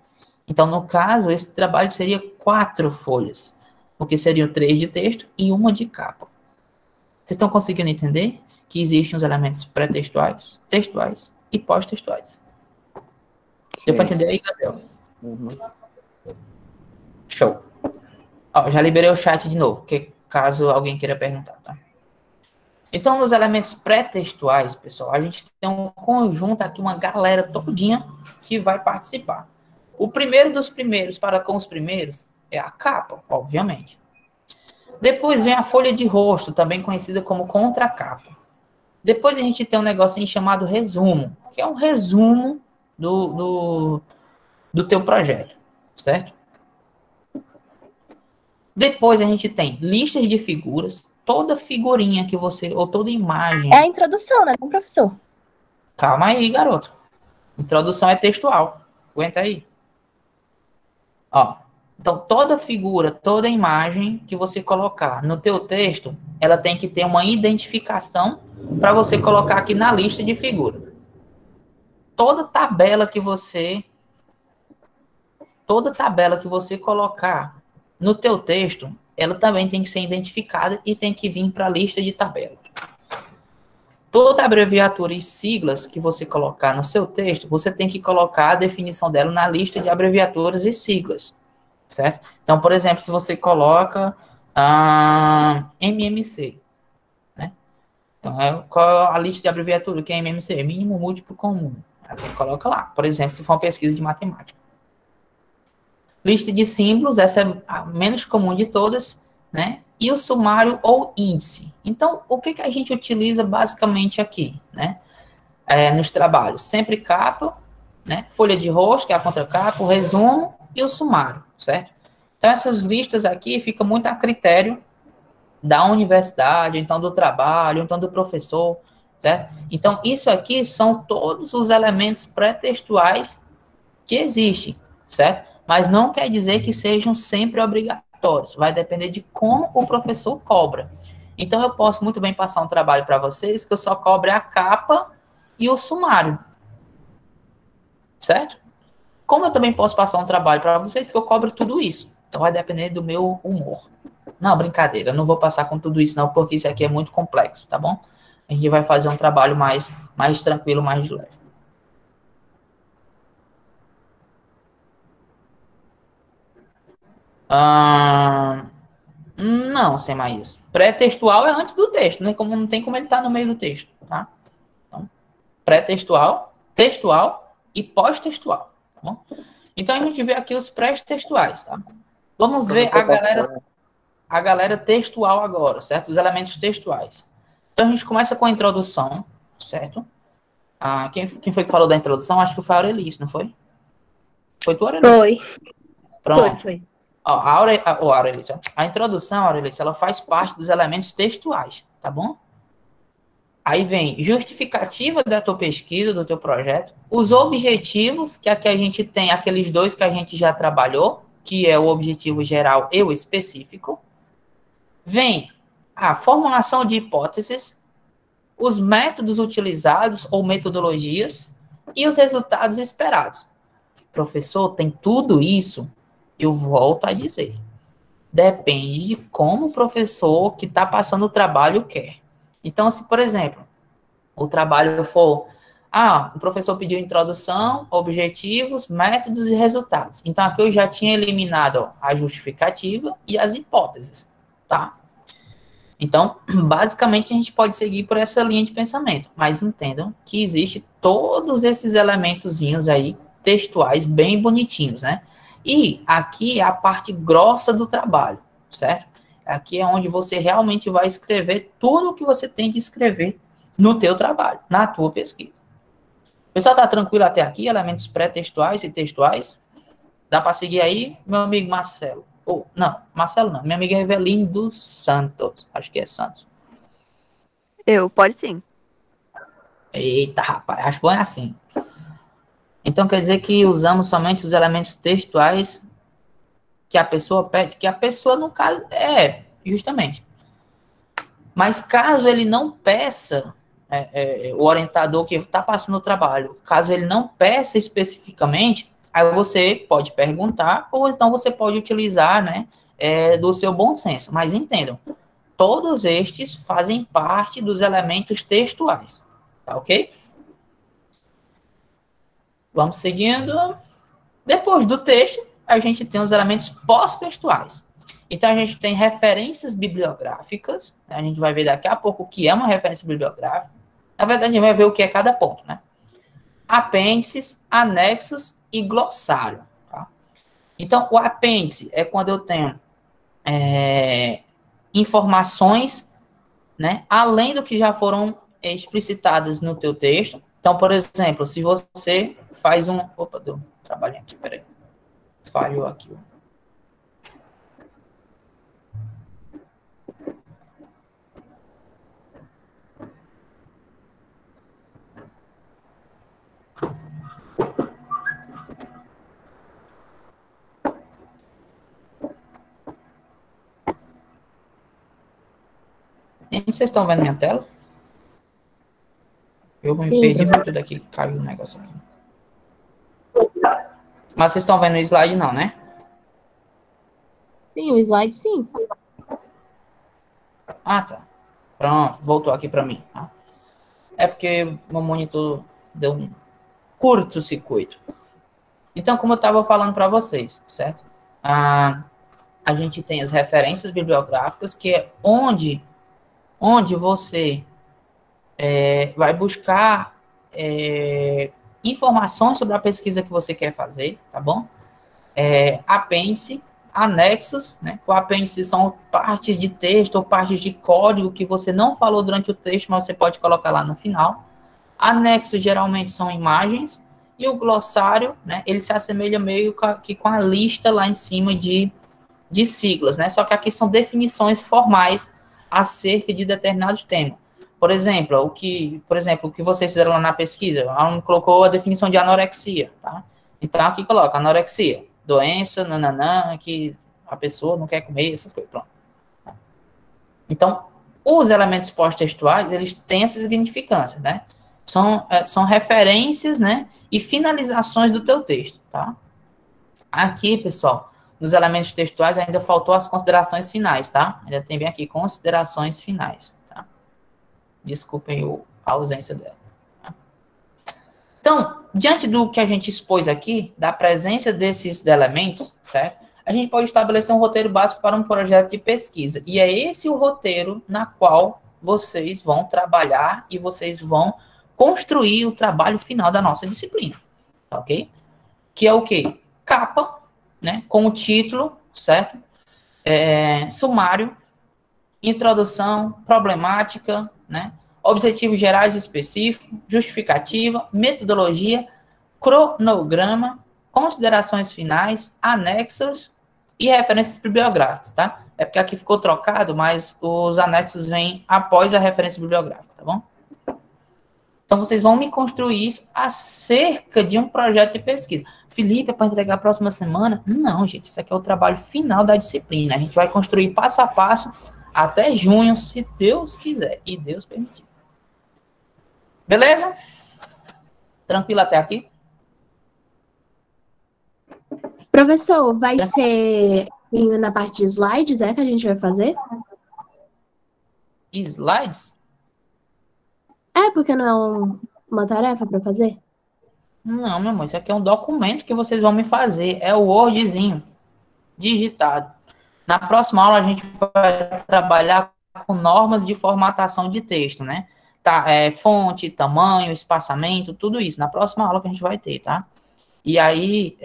Speaker 1: Então, no caso, esse trabalho seria 4 folhas, porque seriam 3 de texto e 1 de capa. Vocês estão conseguindo entender que existem os elementos pré-textuais, textuais e pós-textuais? Deu para entender aí, Gabriel?
Speaker 3: Uhum.
Speaker 1: Show. Ó, já liberei o chat de novo, caso alguém queira perguntar, tá? Então, nos elementos pré-textuais, pessoal, a gente tem um conjunto aqui, uma galera todinha que vai participar. O primeiro dos primeiros para com os primeiros é a capa, obviamente. Depois vem a folha de rosto, também conhecida como contracapa. Depois a gente tem um negocinho chamado resumo, que é um resumo do teu projeto, certo? Depois a gente tem listas de figuras, toda figurinha que você, ou toda imagem.
Speaker 4: É a introdução, né, professor?
Speaker 1: Calma aí, garoto. Introdução é textual. Aguenta aí. Ó, Então, toda figura, toda imagem que você colocar no teu texto, ela tem que ter uma identificação para você colocar aqui na lista de figura. Toda tabela que você colocar no teu texto, ela também tem que ser identificada e tem que vir para a lista de tabela. Toda abreviatura e siglas que você colocar no seu texto, você tem que colocar a definição dela na lista de abreviaturas e siglas, certo? Então, por exemplo, se você coloca MMC, né? Então, qual é a lista de abreviatura que é MMC? Mínimo múltiplo comum. Aí você coloca lá, por exemplo, se for uma pesquisa de matemática. Lista de símbolos, essa é a menos comum de todas, né? E o sumário ou índice. Então, o que a gente utiliza basicamente aqui, né? Nos trabalhos? Sempre capa, né? Folha de rosto, que é a contracapa, o resumo e o sumário, certo? Então, essas listas aqui ficam muito a critério da universidade, então do trabalho, então do professor, certo? Então, isso aqui são todos os elementos pré-textuais que existem, certo? Mas não quer dizer que sejam sempre obrigatórios. Vai depender de como o professor cobra. Então, eu posso muito bem passar um trabalho para vocês que eu só cobre a capa e o sumário. Certo? Como eu também posso passar um trabalho para vocês que eu cobro tudo isso. Então, vai depender do meu humor. Não, brincadeira. Eu não vou passar com tudo isso, não, porque isso aqui é muito complexo, tá bom? A gente vai fazer um trabalho mais tranquilo, mais leve. Não, sem mais. Pré-textual é antes do texto, né? Como não tem como ele estar no meio do texto, tá? Então, pré-textual, textual e pós-textual, tá bom? Então a gente vê aqui os pré-textuais, tá? Vamos ver a galera textual agora, certo? Os elementos textuais. Então a gente começa com a introdução, certo? Quem foi que falou da introdução? Acho que foi a Aurelice, não foi? Foi tu, Aurelice?
Speaker 4: Foi.
Speaker 1: Pronto.
Speaker 4: Foi.
Speaker 1: Aurelice, a introdução, Aurelice, ela faz parte dos elementos textuais, tá bom? Aí vem justificativa da tua pesquisa, do teu projeto, os objetivos, que aqui a gente tem aqueles dois que a gente já trabalhou, que é o objetivo geral e o específico. Vem a formulação de hipóteses, os métodos utilizados ou metodologias e os resultados esperados. Professor, tem tudo isso? Eu volto a dizer. Depende de como o professor que está passando o trabalho quer. Então, se, por exemplo, o trabalho for... o professor pediu introdução, objetivos, métodos e resultados. Então, aqui eu já tinha eliminado a justificativa e as hipóteses, tá? Então, basicamente, a gente pode seguir por essa linha de pensamento. Mas entendam que existe todos esses elementozinhos aí, textuais, bem bonitinhos, né? E aqui é a parte grossa do trabalho, certo? Aqui é onde você realmente vai escrever tudo o que você tem de escrever no teu trabalho, na tua pesquisa. O pessoal tá tranquilo até aqui? Elementos pré-textuais e textuais? Dá para seguir aí, meu amigo Marcelo? Não, Marcelo não. Minha amiga Eveline dos Santos. Acho que é Santos.
Speaker 6: Pode sim.
Speaker 1: Eita, rapaz, acho bom é assim. Então quer dizer que usamos somente os elementos textuais que a pessoa pede, que a pessoa, no caso, justamente. Mas caso ele não peça, o orientador que está passando o trabalho, caso ele não peça especificamente, aí você pode perguntar, ou então você pode utilizar, né, do seu bom senso. Mas entendam, todos estes fazem parte dos elementos textuais, tá ok? Vamos seguindo. Depois do texto, a gente tem os elementos pós-textuais. Então, a gente tem referências bibliográficas. A gente vai ver daqui a pouco o que é uma referência bibliográfica. Na verdade, a gente vai ver o que é cada ponto, né? Apêndices, anexos e glossário. Tá? Então, o apêndice é quando eu tenho informações, né, além do que já foram explicitadas no teu texto. Então, por exemplo, se você faz um... Opa, deu um trabalhinho aqui, peraí. Falhou aqui. Gente, vocês estão vendo minha tela? Eu me
Speaker 4: Sim,
Speaker 1: perdi,
Speaker 4: tô
Speaker 1: foi tudo aqui, caiu um negócio aqui. Mas vocês estão vendo o slide não, né?
Speaker 4: Sim, o slide sim.
Speaker 1: Ah, tá. Pronto, voltou aqui para mim. Tá? É porque meu monitor deu um curto-circuito. Então, como eu estava falando para vocês, certo? A gente tem as referências bibliográficas, que é onde você vai buscar informações sobre a pesquisa que você quer fazer, tá bom? Apêndice, anexos, né? O apêndice são partes de texto ou partes de código que você não falou durante o texto, mas você pode colocar lá no final. Anexos geralmente são imagens e o glossário, né? Ele se assemelha meio que com a lista lá em cima de siglas, né? Só que aqui são definições formais acerca de determinados temas. Por exemplo, o que vocês fizeram lá na pesquisa, ela colocou a definição de anorexia, tá? Então aqui coloca anorexia, doença, nananã, que a pessoa não quer comer, essas coisas, pronto. Então, os elementos pós-textuais, eles têm essa significância, né? São referências, né? E finalizações do teu texto, tá? Aqui, pessoal, nos elementos textuais ainda faltou as considerações finais, tá? Ainda tem bem aqui, considerações finais, tá? Desculpem a ausência dela. Tá? Então, diante do que a gente expôs aqui, da presença desses elementos, certo? A gente pode estabelecer um roteiro básico para um projeto de pesquisa. E é esse o roteiro na qual vocês vão trabalhar e vocês vão construir o trabalho final da nossa disciplina, tá, ok? Que é o quê? Capa, né, com o título, certo? Sumário, introdução, problemática, né? Objetivos gerais específicos, justificativa, metodologia, cronograma, considerações finais, anexos e referências bibliográficas, tá? É porque aqui ficou trocado, mas os anexos vêm após a referência bibliográfica, tá bom? Então, vocês vão me construir isso acerca de um projeto de pesquisa. Felipe, é para entregar a próxima semana? Não, gente, isso aqui é o trabalho final da disciplina. A gente vai construir passo a passo até junho, se Deus quiser e Deus permitir. Beleza? Tranquilo até aqui?
Speaker 4: Professor, vai ser na parte de slides, que a gente vai fazer?
Speaker 1: Slides?
Speaker 4: Porque não é uma tarefa para fazer?
Speaker 1: Não, meu amor, isso aqui é um documento que vocês vão me fazer. É o Wordzinho digitado. Na próxima aula a gente vai trabalhar com normas de formatação de texto, né? Tá, fonte, tamanho, espaçamento, tudo isso. Na próxima aula que a gente vai ter, tá? E aí,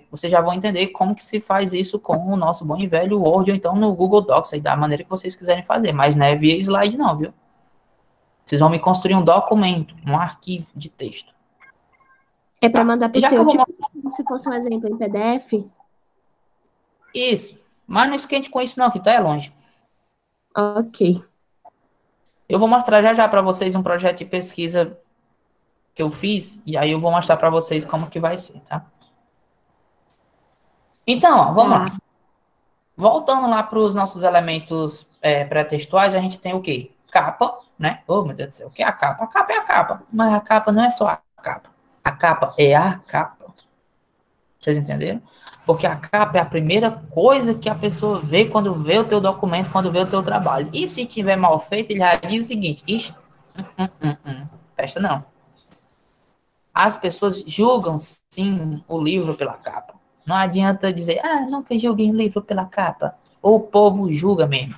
Speaker 1: vocês já vão entender como que se faz isso com o nosso bom e velho Word, ou então no Google Docs, aí da maneira que vocês quiserem fazer. Mas não é via slide não, viu? Vocês vão me construir um documento, um arquivo de texto.
Speaker 4: É para mandar para o
Speaker 1: Já que
Speaker 4: seu,
Speaker 1: eu vou
Speaker 4: tipo, como se fosse um exemplo em PDF?
Speaker 1: Isso. Mas não esquente com isso não, que tá longe.
Speaker 4: Ok.
Speaker 1: Eu vou mostrar já para vocês um projeto de pesquisa que eu fiz, e aí eu vou mostrar para vocês como que vai ser, tá? Então, ó, vamos lá. Voltando lá para os nossos elementos pré-textuais, a gente tem o quê? Capa, né? Oh, meu Deus do céu, o que é a capa? A capa é a capa, mas a capa não é só a capa. A capa é a capa. Vocês entenderam? Porque a capa é a primeira coisa que a pessoa vê quando vê o teu documento, quando vê o teu trabalho. E se tiver mal feito, ele já diz o seguinte, ixi, presta não. As pessoas julgam, sim, o livro pela capa. Não adianta dizer, nunca julguem o livro pela capa. O povo julga mesmo.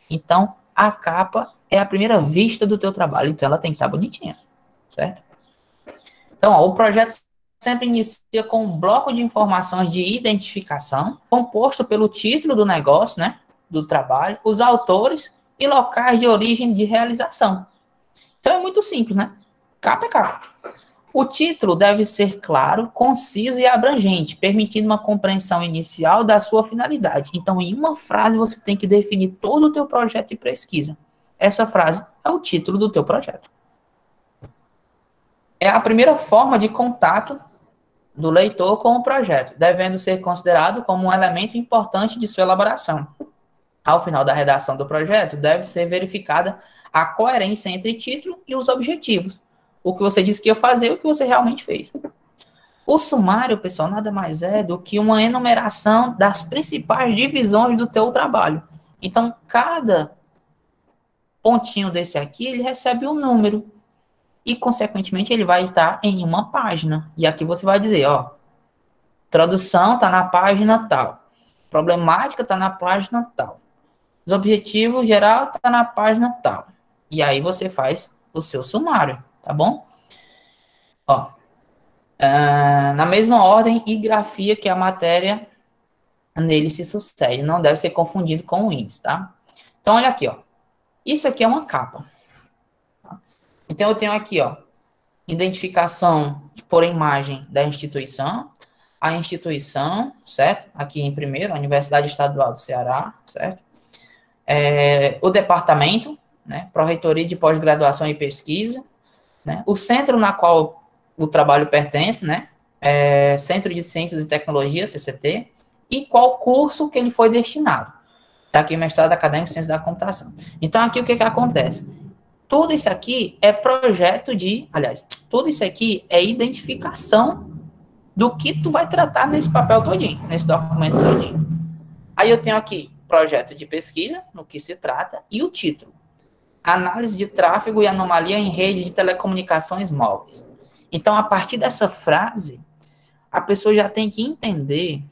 Speaker 1: Então, a capa é a primeira vista do teu trabalho, então ela tem que estar bonitinha, certo? Então, ó, o projeto sempre inicia com um bloco de informações de identificação, composto pelo título do negócio, né, do trabalho, os autores e locais de origem de realização. Então, é muito simples, né? Capa é capa. O título deve ser claro, conciso e abrangente, permitindo uma compreensão inicial da sua finalidade. Então, em uma frase, você tem que definir todo o teu projeto de pesquisa. Essa frase é o título do teu projeto. É a primeira forma de contato do leitor com o projeto, devendo ser considerado como um elemento importante de sua elaboração. Ao final da redação do projeto, deve ser verificada a coerência entre título e os objetivos. O que você disse que ia fazer e o que você realmente fez. O sumário, pessoal, nada mais é do que uma enumeração das principais divisões do teu trabalho. Então, cada pontinho desse aqui, ele recebe um número. E, consequentemente, ele vai estar em uma página. E aqui você vai dizer, ó, tradução está na página tal. Problemática está na página tal. Os objetivos geral está na página tal. E aí você faz o seu sumário, tá bom? Ó, na mesma ordem e grafia que a matéria nele se sucede. Não deve ser confundido com o índice, tá? Então, olha aqui, ó. Isso aqui é uma capa. Então, eu tenho aqui, ó, identificação por imagem da instituição, a instituição, certo? Aqui em primeiro, a Universidade Estadual do Ceará, certo? O departamento, né? Pró-Reitoria de Pós-Graduação e Pesquisa, né? O centro na qual o trabalho pertence, né? Centro de Ciências e Tecnologia, CCT, e qual curso que ele foi destinado. Tá aqui, mestrado acadêmico em Ciência da Computação. Então, aqui o que acontece? Tudo isso aqui é projeto de, aliás, tudo isso aqui é identificação do que tu vai tratar nesse papel todinho, nesse documento todinho. Aí eu tenho aqui projeto de pesquisa, no que se trata, e o título. Análise de tráfego e anomalia em rede de telecomunicações móveis. Então, a partir dessa frase, a pessoa já tem que entender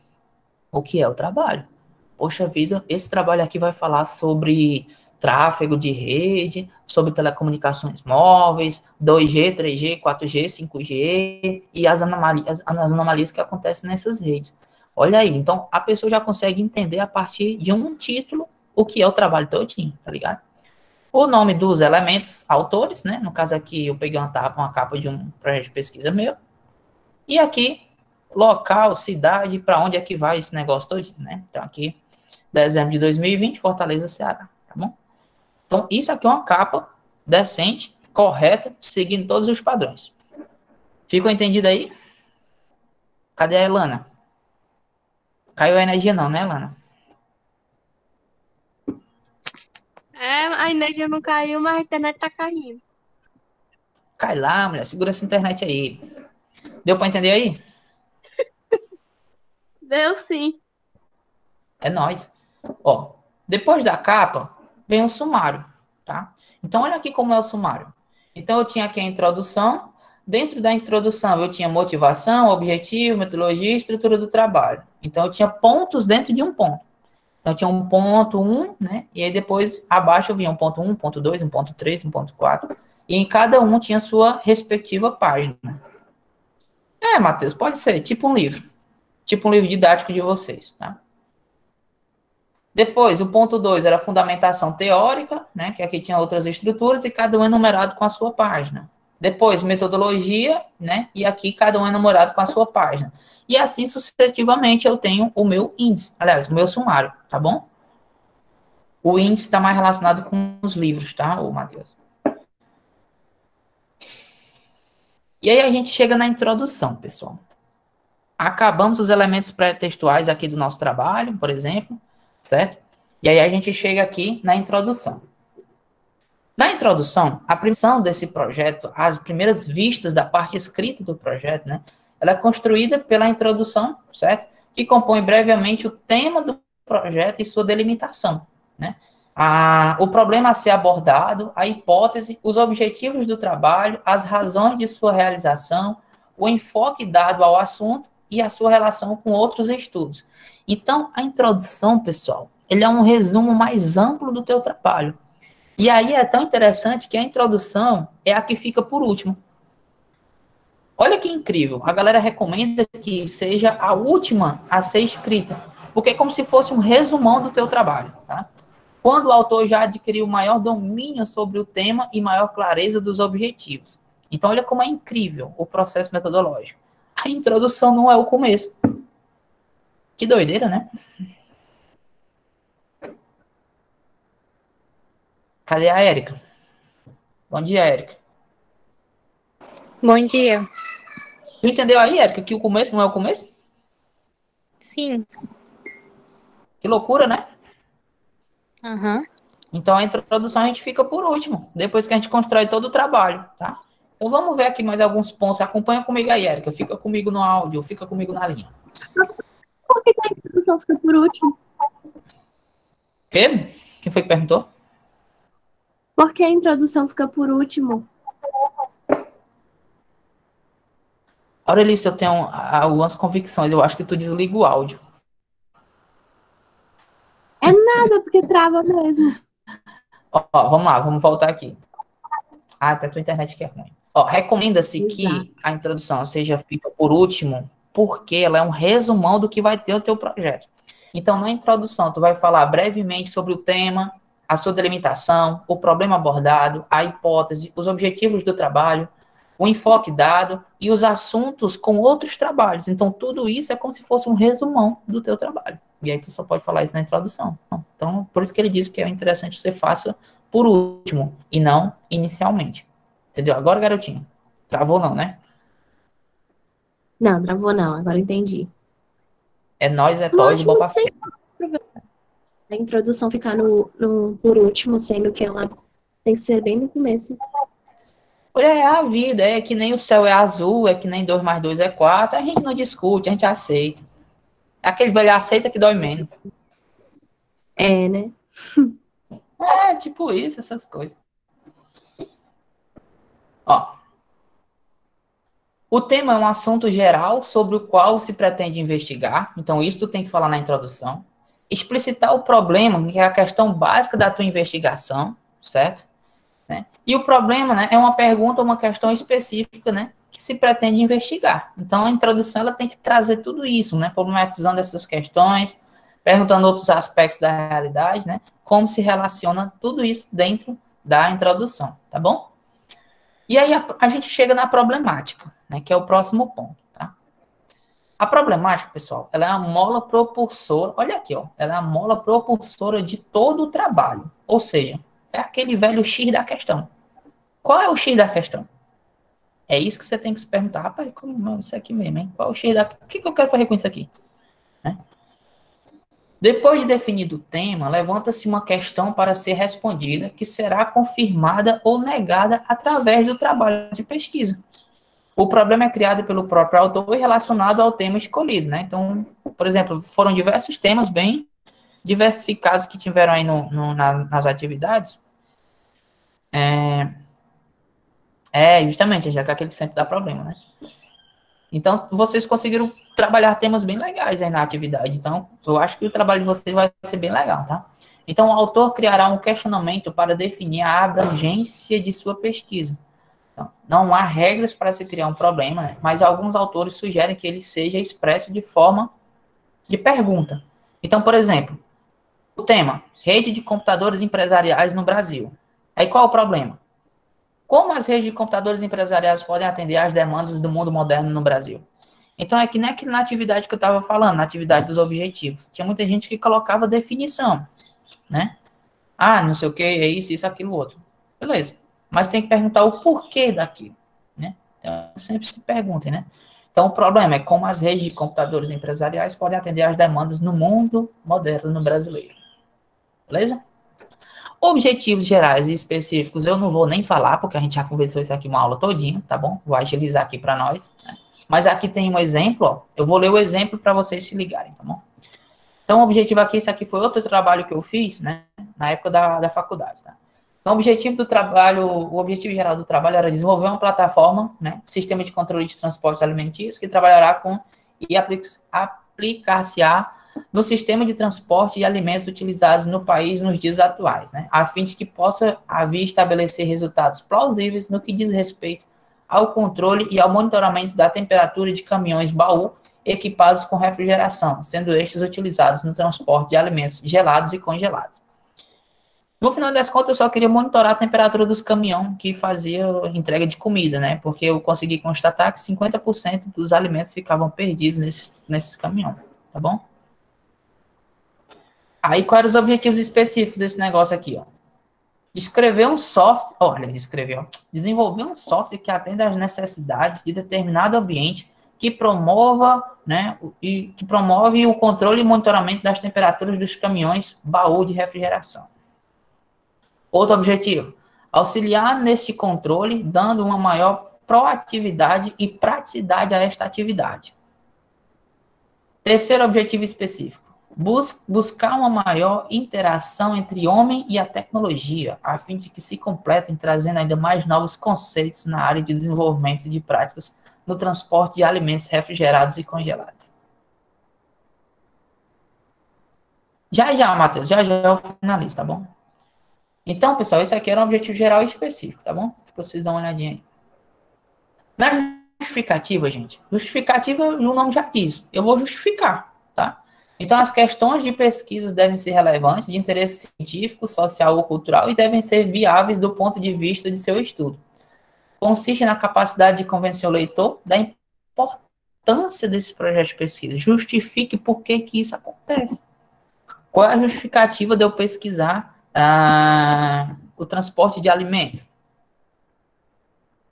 Speaker 1: o que é o trabalho. Poxa vida, esse trabalho aqui vai falar sobre tráfego de rede, sobre telecomunicações móveis, 2G, 3G, 4G, 5G e as anomalias que acontecem nessas redes. Olha aí, então a pessoa já consegue entender a partir de um título o que é o trabalho todinho, tá ligado? O nome dos elementos autores, né? No caso aqui eu peguei uma capa de um projeto de pesquisa meu. E aqui, local, cidade, para onde é que vai esse negócio todinho, né? Então aqui, dezembro de 2020, Fortaleza, Ceará, tá bom? Então, isso aqui é uma capa decente, correta, seguindo todos os padrões. Ficou entendido aí? Cadê a Elana? Caiu a energia não, né, Elana?
Speaker 4: A energia não caiu, mas a internet tá caindo.
Speaker 1: Cai lá, mulher, segura essa internet aí. Deu para entender aí?
Speaker 4: Deu sim.
Speaker 1: É nóis. Ó, depois da capa, vem o sumário, tá? Então, olha aqui como é o sumário. Então, eu tinha aqui a introdução. Dentro da introdução, eu tinha motivação, objetivo, metodologia e estrutura do trabalho. Então, eu tinha pontos dentro de um ponto. Então, tinha um ponto 1, né? E aí, depois, abaixo, vinha um ponto 1, um ponto 2, um ponto 3, um ponto 4. E em cada um tinha sua respectiva página. Matheus, pode ser. Tipo um livro. Tipo um livro didático de vocês, tá? Depois, o ponto 2 era a fundamentação teórica, né, que aqui tinha outras estruturas, e cada um é numerado com a sua página. Depois, metodologia, né, e aqui cada um é numerado com a sua página. E assim, sucessivamente, eu tenho o meu índice, aliás, o meu sumário, tá bom? O índice está mais relacionado com os livros, tá, Matheus? E aí a gente chega na introdução, pessoal. Acabamos os elementos pré-textuais aqui do nosso trabalho, por exemplo, certo? E aí a gente chega aqui na introdução. Na introdução, a primeira desse projeto, as primeiras vistas da parte escrita do projeto, né? Ela é construída pela introdução, certo? Que compõe brevemente o tema do projeto e sua delimitação, né? O problema a ser abordado, a hipótese, os objetivos do trabalho, as razões de sua realização, o enfoque dado ao assunto e a sua relação com outros estudos. Então, a introdução, pessoal, ele é um resumo mais amplo do teu trabalho. E aí é tão interessante que a introdução é a que fica por último. Olha que incrível. A galera recomenda que seja a última a ser escrita, porque é como se fosse um resumão do teu trabalho, tá? Quando o autor já adquiriu maior domínio sobre o tema e maior clareza dos objetivos. Então, olha como é incrível o processo metodológico. A introdução não é o começo. Que doideira, né? Cadê a Érica? Bom dia, Érica.
Speaker 5: Bom dia.
Speaker 1: Tu entendeu aí, Érica, que o começo não é o começo?
Speaker 5: Sim.
Speaker 1: Que loucura, né?
Speaker 7: Aham.
Speaker 1: Então, a introdução a gente fica por último, depois que a gente constrói todo o trabalho, tá? Então, vamos ver aqui mais alguns pontos. Acompanha comigo aí, Érica. Fica comigo no áudio, fica comigo na linha.
Speaker 4: Por que a introdução fica por último?
Speaker 1: Quê? Quem foi que perguntou?
Speaker 4: Por que a introdução fica por último?
Speaker 1: Aurelice, eu tenho algumas convicções. Eu acho que tu desliga o áudio.
Speaker 4: É nada, porque trava mesmo.
Speaker 1: Ó, vamos lá, vamos voltar aqui. Ah, até a tua internet que é ruim. Ó, recomenda-se que a introdução seja feita por último, porque ela é um resumão do que vai ter o teu projeto. Então, na introdução, tu vai falar brevemente sobre o tema, a sua delimitação, o problema abordado, a hipótese, os objetivos do trabalho, o enfoque dado e os assuntos com outros trabalhos. Então, tudo isso é como se fosse um resumão do teu trabalho. E aí, tu só pode falar isso na introdução. Então, por isso que ele diz que é interessante que você faça por último e não inicialmente. Entendeu? Agora, garotinho. Travou não, né?
Speaker 4: Não, travou não, agora entendi.
Speaker 1: É nós, é
Speaker 4: Não
Speaker 1: toys e
Speaker 4: acho
Speaker 1: bom
Speaker 4: muito
Speaker 1: pra
Speaker 4: sem a introdução ficar no por último, sendo que ela tem que ser bem no começo.
Speaker 1: Olha, é a vida, é que nem o céu é azul, é que nem 2 mais 2 é 4. A gente não discute, a gente aceita. Aquele velho aceita que dói menos.
Speaker 4: É, né?
Speaker 1: É, tipo isso, essas coisas. Ó. O tema é um assunto geral sobre o qual se pretende investigar. Então, isso tu tem que falar na introdução. Explicitar o problema, que é a questão básica da tua investigação, certo? Né? E o problema, né, é uma pergunta, uma questão específica, né, que se pretende investigar. Então, a introdução ela tem que trazer tudo isso, né, problematizando essas questões, perguntando outros aspectos da realidade, né, como se relaciona tudo isso dentro da introdução, tá bom? E aí a gente chega na problemática, né, que é o próximo ponto, tá? A problemática, pessoal, ela é a mola propulsora, olha aqui, ó, ela é a mola propulsora de todo o trabalho, ou seja, é aquele velho X da questão. Qual é o X da questão? É isso que você tem que se perguntar. Rapaz, como isso aqui mesmo, hein? Qual é o X da questão? O que eu quero fazer com isso aqui? Né? Depois de definido o tema, levanta-se uma questão para ser respondida, que será confirmada ou negada através do trabalho de pesquisa. O problema é criado pelo próprio autor e relacionado ao tema escolhido, né? Então, por exemplo, foram diversos temas bem diversificados que tiveram aí nas atividades. Justamente, já que é aquele que sempre dá problema, né? Então, vocês conseguiram trabalhar temas bem legais aí na atividade. Então, eu acho que o trabalho de vocês vai ser bem legal, tá? Então, o autor criará um questionamento para definir a abrangência de sua pesquisa. Então, não há regras para se criar um problema, né? Mas alguns autores sugerem que ele seja expresso de forma de pergunta. Então, por exemplo, o tema, rede de computadores empresariais no Brasil. Aí qual é o problema? Como as redes de computadores empresariais podem atender às demandas do mundo moderno no Brasil? Então, é que nem na atividade que eu estava falando, na atividade dos objetivos. Tinha muita gente que colocava definição, né? Ah, não sei o que, é isso, aquilo, outro. Beleza. Mas tem que perguntar o porquê daquilo, né? Então, sempre se perguntem, né? Então, o problema é como as redes de computadores empresariais podem atender às demandas no mundo moderno brasileiro. Beleza? Objetivos gerais e específicos eu não vou nem falar, porque a gente já conversou isso aqui uma aula todinha, tá bom? Vou agilizar aqui para nós, né? Mas aqui tem um exemplo, ó. Eu vou ler o exemplo para vocês se ligarem, tá bom? Então, o objetivo aqui, esse aqui foi outro trabalho que eu fiz, né? Na época da faculdade, tá? Então, o objetivo do trabalho, o objetivo geral do trabalho era desenvolver uma plataforma, né? Sistema de controle de transportes alimentícios que trabalhará com e aplicar-se-á no sistema de transporte de alimentos utilizados no país nos dias atuais, né, a fim de que possa haver estabelecer resultados plausíveis no que diz respeito ao controle e ao monitoramento da temperatura de caminhões baú equipados com refrigeração, sendo estes utilizados no transporte de alimentos gelados e congelados. No final das contas, eu só queria monitorar a temperatura dos caminhões que fazia entrega de comida, né, porque eu consegui constatar que 50% dos alimentos ficavam perdidos nesses caminhões, tá bom? Aí, quais eram os objetivos específicos desse negócio aqui, ó? Desenvolver um software que atenda às necessidades de determinado ambiente que promova, né, que promove o controle e monitoramento das temperaturas dos caminhões baú de refrigeração. Outro objetivo, auxiliar neste controle, dando uma maior proatividade e praticidade a esta atividade. Terceiro objetivo específico, buscar uma maior interação entre o homem e a tecnologia, a fim de que se completem, trazendo ainda mais novos conceitos na área de desenvolvimento de práticas no transporte de alimentos refrigerados e congelados. Já, Matheus, já eu finalizo, tá bom? Então, pessoal, esse aqui era um objetivo geral e específico, tá bom? Pra vocês darem uma olhadinha aí. Na justificativa, gente, justificativa, o nome já diz, eu vou justificar, tá? Então, as questões de pesquisas devem ser relevantes, de interesse científico, social ou cultural, e devem ser viáveis do ponto de vista de seu estudo. Consiste na capacidade de convencer o leitor da importância desse projeto de pesquisa. Justifique por que isso acontece. Qual é a justificativa de eu pesquisar o transporte de alimentos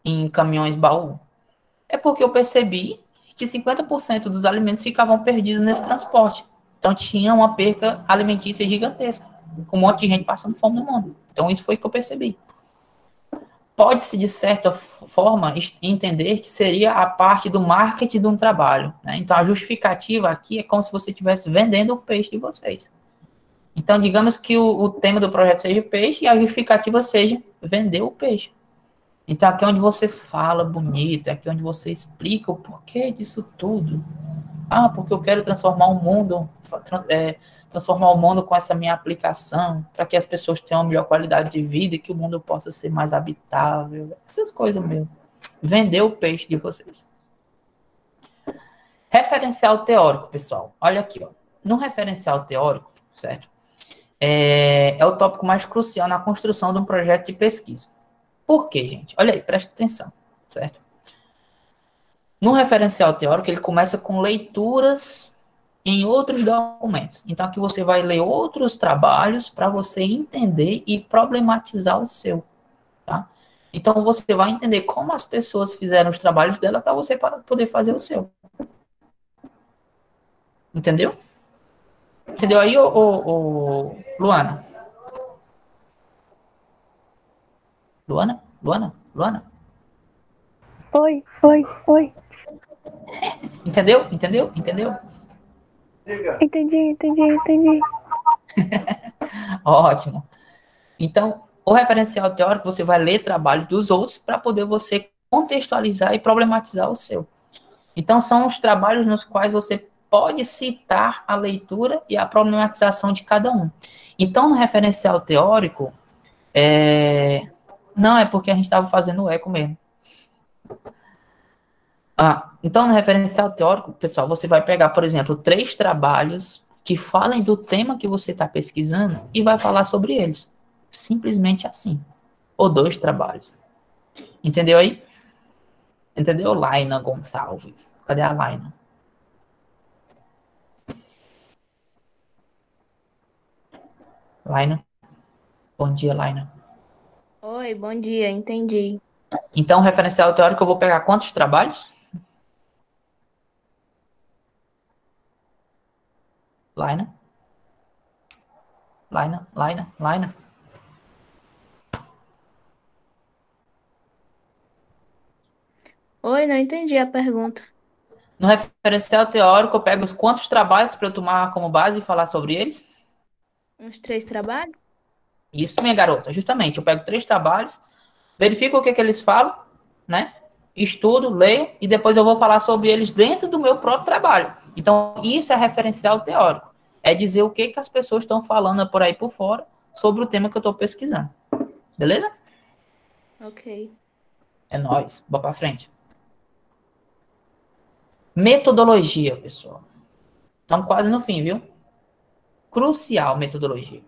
Speaker 1: em caminhões baú? É porque eu percebi que 50% dos alimentos ficavam perdidos nesse transporte. Então, tinha uma perca alimentícia gigantesca, com um monte de gente passando fome no mundo. Então, isso foi o que eu percebi. Pode-se, de certa forma, entender que seria a parte do marketing de um trabalho, né? Então, a justificativa aqui é como se você estivesse vendendo o peixe de vocês. Então, digamos que o tema do projeto seja peixe e a justificativa seja vender o peixe. Então, aqui é onde você fala bonito, aqui é onde você explica o porquê disso tudo. Ah, porque eu quero transformar o mundo, com essa minha aplicação, para que as pessoas tenham uma melhor qualidade de vida e que o mundo possa ser mais habitável. Essas coisas mesmo. Vender o peixe de vocês. Referencial teórico, pessoal. Olha aqui, ó. No referencial teórico, certo? É o tópico mais crucial na construção de um projeto de pesquisa. Por quê, gente? Olha aí, presta atenção, certo? No referencial teórico, ele começa com leituras em outros documentos. Então, aqui você vai ler outros trabalhos para você entender e problematizar o seu, tá? Então, você vai entender como as pessoas fizeram os trabalhos dela para você poder fazer o seu. Entendeu? Entendeu aí, Luana? Luana?
Speaker 5: Oi.
Speaker 1: Entendeu?
Speaker 5: Entendi.
Speaker 1: Ótimo. Então, o referencial teórico, você vai ler trabalho dos outros para poder você contextualizar e problematizar o seu. Então, são os trabalhos nos quais você pode citar a leitura e a problematização de cada um. Então, no referencial teórico, não, é porque a gente estava fazendo o eco mesmo. Então, no referencial teórico, pessoal, você vai pegar, por exemplo, 3 trabalhos que falem do tema que você está pesquisando e vai falar sobre eles. Simplesmente assim. Ou 2 trabalhos. Entendeu aí? Entendeu, Laina Gonçalves? Cadê a Laina? Laina? Bom dia, Laina.
Speaker 7: Oi, bom dia, entendi.
Speaker 1: Então, referencial teórico, eu vou pegar quantos trabalhos? Laina?
Speaker 7: Oi, não entendi a pergunta.
Speaker 1: No referencial teórico, eu pego os quantos trabalhos para eu tomar como base e falar sobre eles?
Speaker 7: Uns 3 trabalhos?
Speaker 1: Isso, minha garota, justamente. Eu pego 3 trabalhos, verifico o que eles falam, né? Estudo, leio, e depois eu vou falar sobre eles dentro do meu próprio trabalho. Então, isso é referencial teórico. É dizer o que as pessoas estão falando por aí por fora sobre o tema que eu estou pesquisando. Beleza?
Speaker 7: Ok.
Speaker 1: É nóis. Bora pra frente. Metodologia, pessoal. Estamos quase no fim, viu? Crucial metodologia.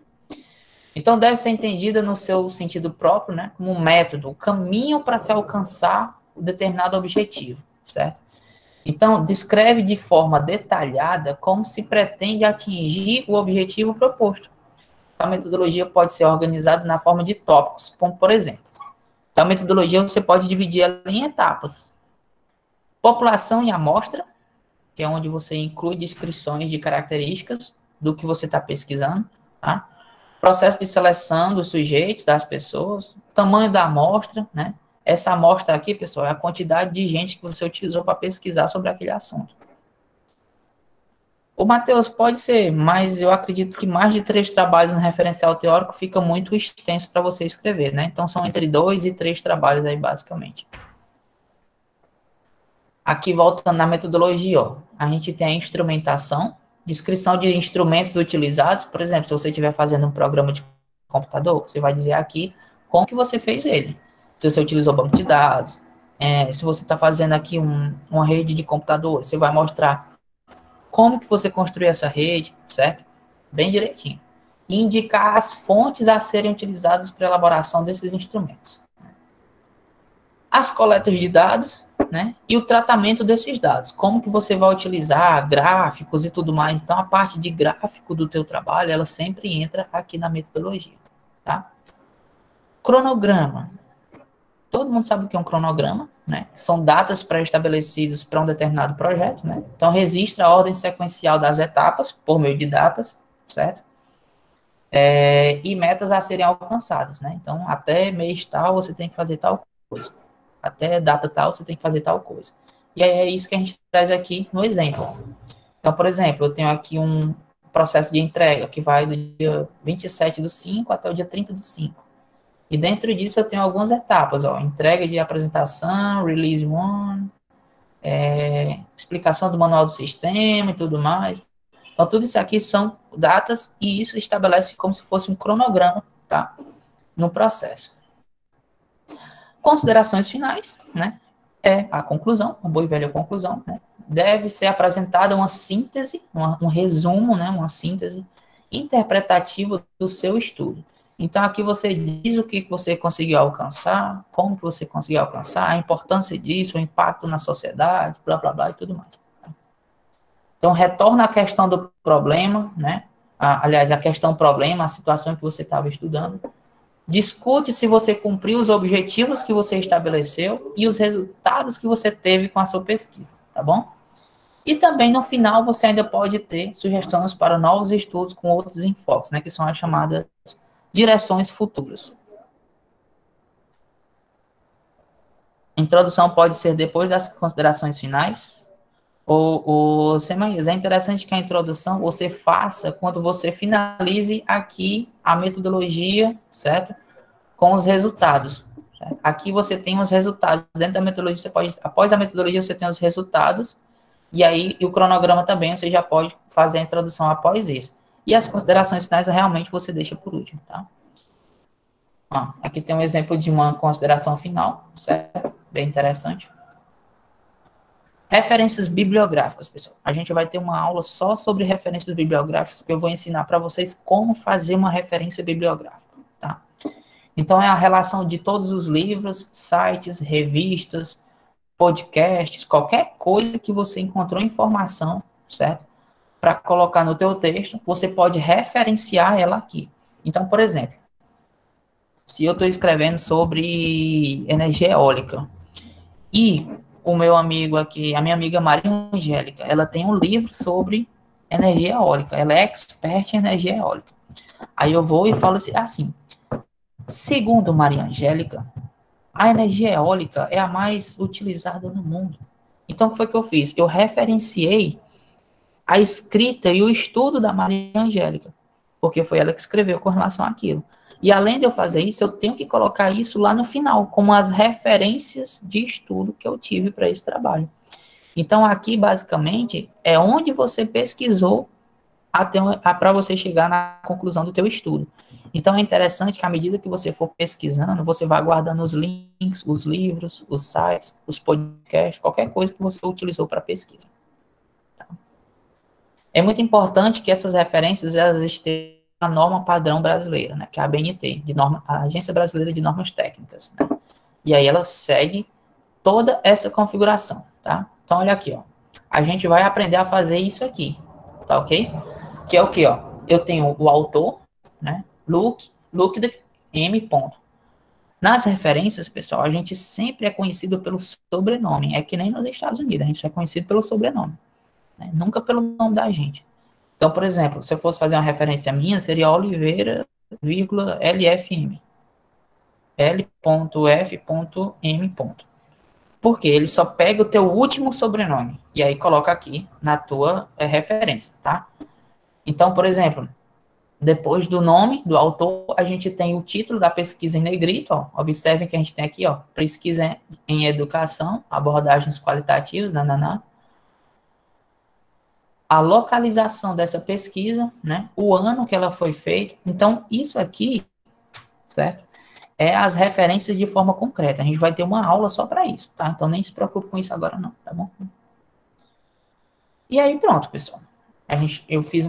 Speaker 1: Então, deve ser entendida no seu sentido próprio, né? Como um método, o caminho para se alcançar um determinado objetivo, certo? Então, descreve de forma detalhada como se pretende atingir o objetivo proposto. A metodologia pode ser organizada na forma de tópicos, como por exemplo. Então, a metodologia você pode dividir ela em etapas. População e amostra, que é onde você inclui descrições de características do que você está pesquisando, tá? Processo de seleção dos sujeitos, das pessoas, tamanho da amostra, né? Essa amostra aqui, pessoal, é a quantidade de gente que você utilizou para pesquisar sobre aquele assunto. O Matheus, pode ser, mas eu acredito que mais de 3 trabalhos no referencial teórico fica muito extenso para você escrever, né? Então, são entre 2 e 3 trabalhos aí, basicamente. Aqui, voltando na metodologia, ó, a gente tem a instrumentação, descrição de instrumentos utilizados. Por exemplo, se você estiver fazendo um programa de computador, você vai dizer aqui como que você fez ele. Se você utilizou banco de dados, se você está fazendo aqui uma rede de computador, você vai mostrar como que você construiu essa rede, certo? Bem direitinho. E indicar as fontes a serem utilizadas para a elaboração desses instrumentos. As coletas de dados, né? E o tratamento desses dados. Como que você vai utilizar gráficos e tudo mais. Então, a parte de gráfico do teu trabalho, ela sempre entra aqui na metodologia, tá? Cronograma. Todo mundo sabe o que é um cronograma, né? São datas pré-estabelecidas para um determinado projeto, né? Então, registra a ordem sequencial das etapas, por meio de datas, certo? E metas a serem alcançadas, né? Então, até mês tal, você tem que fazer tal coisa. Até data tal, você tem que fazer tal coisa. E aí é isso que a gente traz aqui no exemplo. Então, por exemplo, eu tenho aqui um processo de entrega que vai do dia 27/5 até o dia 30/5. E dentro disso eu tenho algumas etapas, ó, entrega de apresentação, release one, explicação do manual do sistema e tudo mais. Então, tudo isso aqui são datas e isso estabelece como se fosse um cronograma, tá? No processo. Considerações finais, né? É a conclusão, a boa e velha conclusão, né? Deve ser apresentada uma síntese, um resumo, né? Uma síntese interpretativa do seu estudo. Então, aqui você diz o que você conseguiu alcançar, como que você conseguiu alcançar, a importância disso, o impacto na sociedade, blá, blá, blá, e tudo mais. Então, retorna à questão do problema, né? Aliás, a questão problema, a situação que você estava estudando. Discute se você cumpriu os objetivos que você estabeleceu e os resultados que você teve com a sua pesquisa, tá bom? E também, no final, você ainda pode ter sugestões para novos estudos com outros enfoques, né? Que são as chamadas direções futuras. Introdução pode ser depois das considerações finais. Ou sem mais. É interessante que a introdução você faça quando você finalize aqui a metodologia, certo? Com os resultados. Certo? Aqui você tem os resultados. Dentro da metodologia, você pode, após a metodologia, você tem os resultados. E aí, o cronograma também, você já pode fazer a introdução após isso. E as considerações finais, realmente, você deixa por último, tá? Ó, aqui tem um exemplo de uma consideração final, certo? Bem interessante. Referências bibliográficas, pessoal. A gente vai ter uma aula só sobre referências bibliográficas, que eu vou ensinar para vocês como fazer uma referência bibliográfica, tá? Então, é a relação de todos os livros, sites, revistas, podcasts, qualquer coisa que você encontrou informação, certo? Para colocar no teu texto, você pode referenciar ela aqui. Então, por exemplo, se eu estou escrevendo sobre energia eólica e o meu amigo aqui, a minha amiga Maria Angélica, ela tem um livro sobre energia eólica, ela é expert em energia eólica. Aí eu vou e falo assim, segundo Maria Angélica, a energia eólica é a mais utilizada no mundo. Então, o que foi que eu fiz? Eu referenciei a escrita e o estudo da Maria Angélica, porque foi ela que escreveu com relação àquilo. E além de eu fazer isso, eu tenho que colocar isso lá no final, como as referências de estudo que eu tive para esse trabalho. Então, aqui, basicamente, é onde você pesquisou para você chegar na conclusão do teu estudo. Então, é interessante que, à medida que você for pesquisando, você vai guardando os links, os livros, os sites, os podcasts, qualquer coisa que você utilizou para pesquisa. É muito importante que essas referências elas estejam na norma padrão brasileira, né, que é a ABNT, a Agência Brasileira de Normas Técnicas. Né? E aí ela segue toda essa configuração, tá? Então, olha aqui, ó. A gente vai aprender a fazer isso aqui, tá ok? Que é o que, ó? Eu tenho o autor, né? Look M. Ponto. Nas referências, pessoal, a gente sempre é conhecido pelo sobrenome. É que nem nos Estados Unidos, a gente é conhecido pelo sobrenome. Né? Nunca pelo nome da gente. Então, por exemplo, se eu fosse fazer uma referência minha, seria Oliveira vírgula, LFM. L.F.M. Porque ele só pega o teu último sobrenome e aí coloca aqui na tua referência, tá? Então, por exemplo, depois do nome do autor, a gente tem o título da pesquisa em negrito, ó. Observem que a gente tem aqui, ó, pesquisa em educação, abordagens qualitativas, nananá. A localização dessa pesquisa, né? O ano que ela foi feita. Então, isso aqui, certo? É as referências de forma concreta. A gente vai ter uma aula só para isso, tá? Então nem se preocupe com isso agora não, tá bom? E aí pronto, pessoal.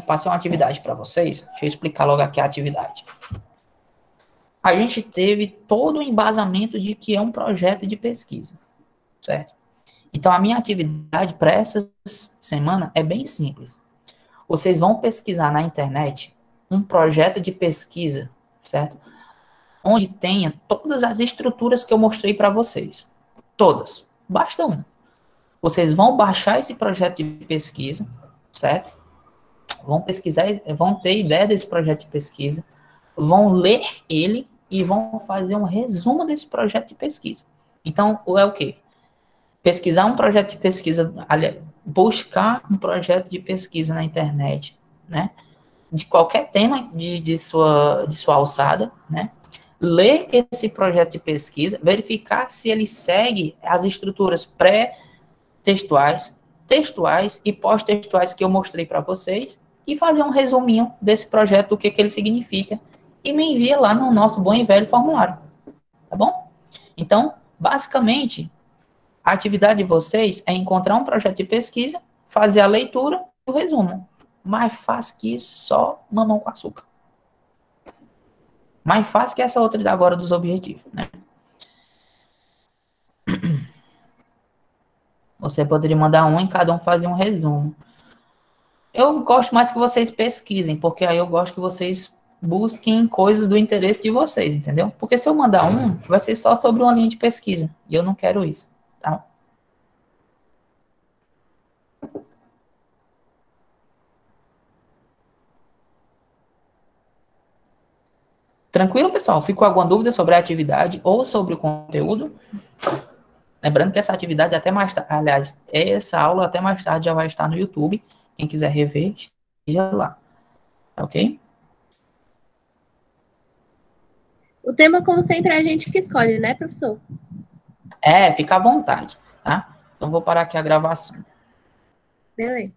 Speaker 1: Passei uma atividade para vocês. Deixa eu explicar logo aqui a atividade. A gente teve todo o embasamento de que é um projeto de pesquisa, certo? Então a minha atividade para essa semana é bem simples. Vocês vão pesquisar na internet um projeto de pesquisa, certo? Onde tenha todas as estruturas que eu mostrei para vocês. Todas. Basta um. Vocês vão baixar esse projeto de pesquisa, certo? Vão pesquisar, vão ter ideia desse projeto de pesquisa, vão ler ele e vão fazer um resumo desse projeto de pesquisa. Então, é o quê? Pesquisar um projeto de pesquisa, buscar um projeto de pesquisa na internet, né? De qualquer tema de sua alçada, né? Ler esse projeto de pesquisa, verificar se ele segue as estruturas pré-textuais, textuais e pós-textuais que eu mostrei para vocês e fazer um resuminho desse projeto, do que ele significa, e me envia lá no nosso bom e velho formulário, tá bom? Então, basicamente, a atividade de vocês é encontrar um projeto de pesquisa, fazer a leitura e o resumo. Mais fácil que isso, só mamão com açúcar. Mais fácil que essa outra de agora dos objetivos, né? Você poderia mandar um e cada um fazer um resumo. Eu gosto mais que vocês pesquisem, porque aí eu gosto que vocês busquem coisas do interesse de vocês, entendeu? Porque se eu mandar um, vai ser só sobre uma linha de pesquisa. E eu não quero isso, tá? Tranquilo, pessoal? Ficou alguma dúvida sobre a atividade ou sobre o conteúdo? Lembrando que essa atividade até mais tarde, aliás, essa aula até mais tarde já vai estar no YouTube. Quem quiser rever, esteja lá. Ok?
Speaker 7: O tema, como sempre, é a gente que escolhe, né, professor?
Speaker 1: Fica à vontade, tá? Então vou parar aqui a gravação.
Speaker 7: Beleza.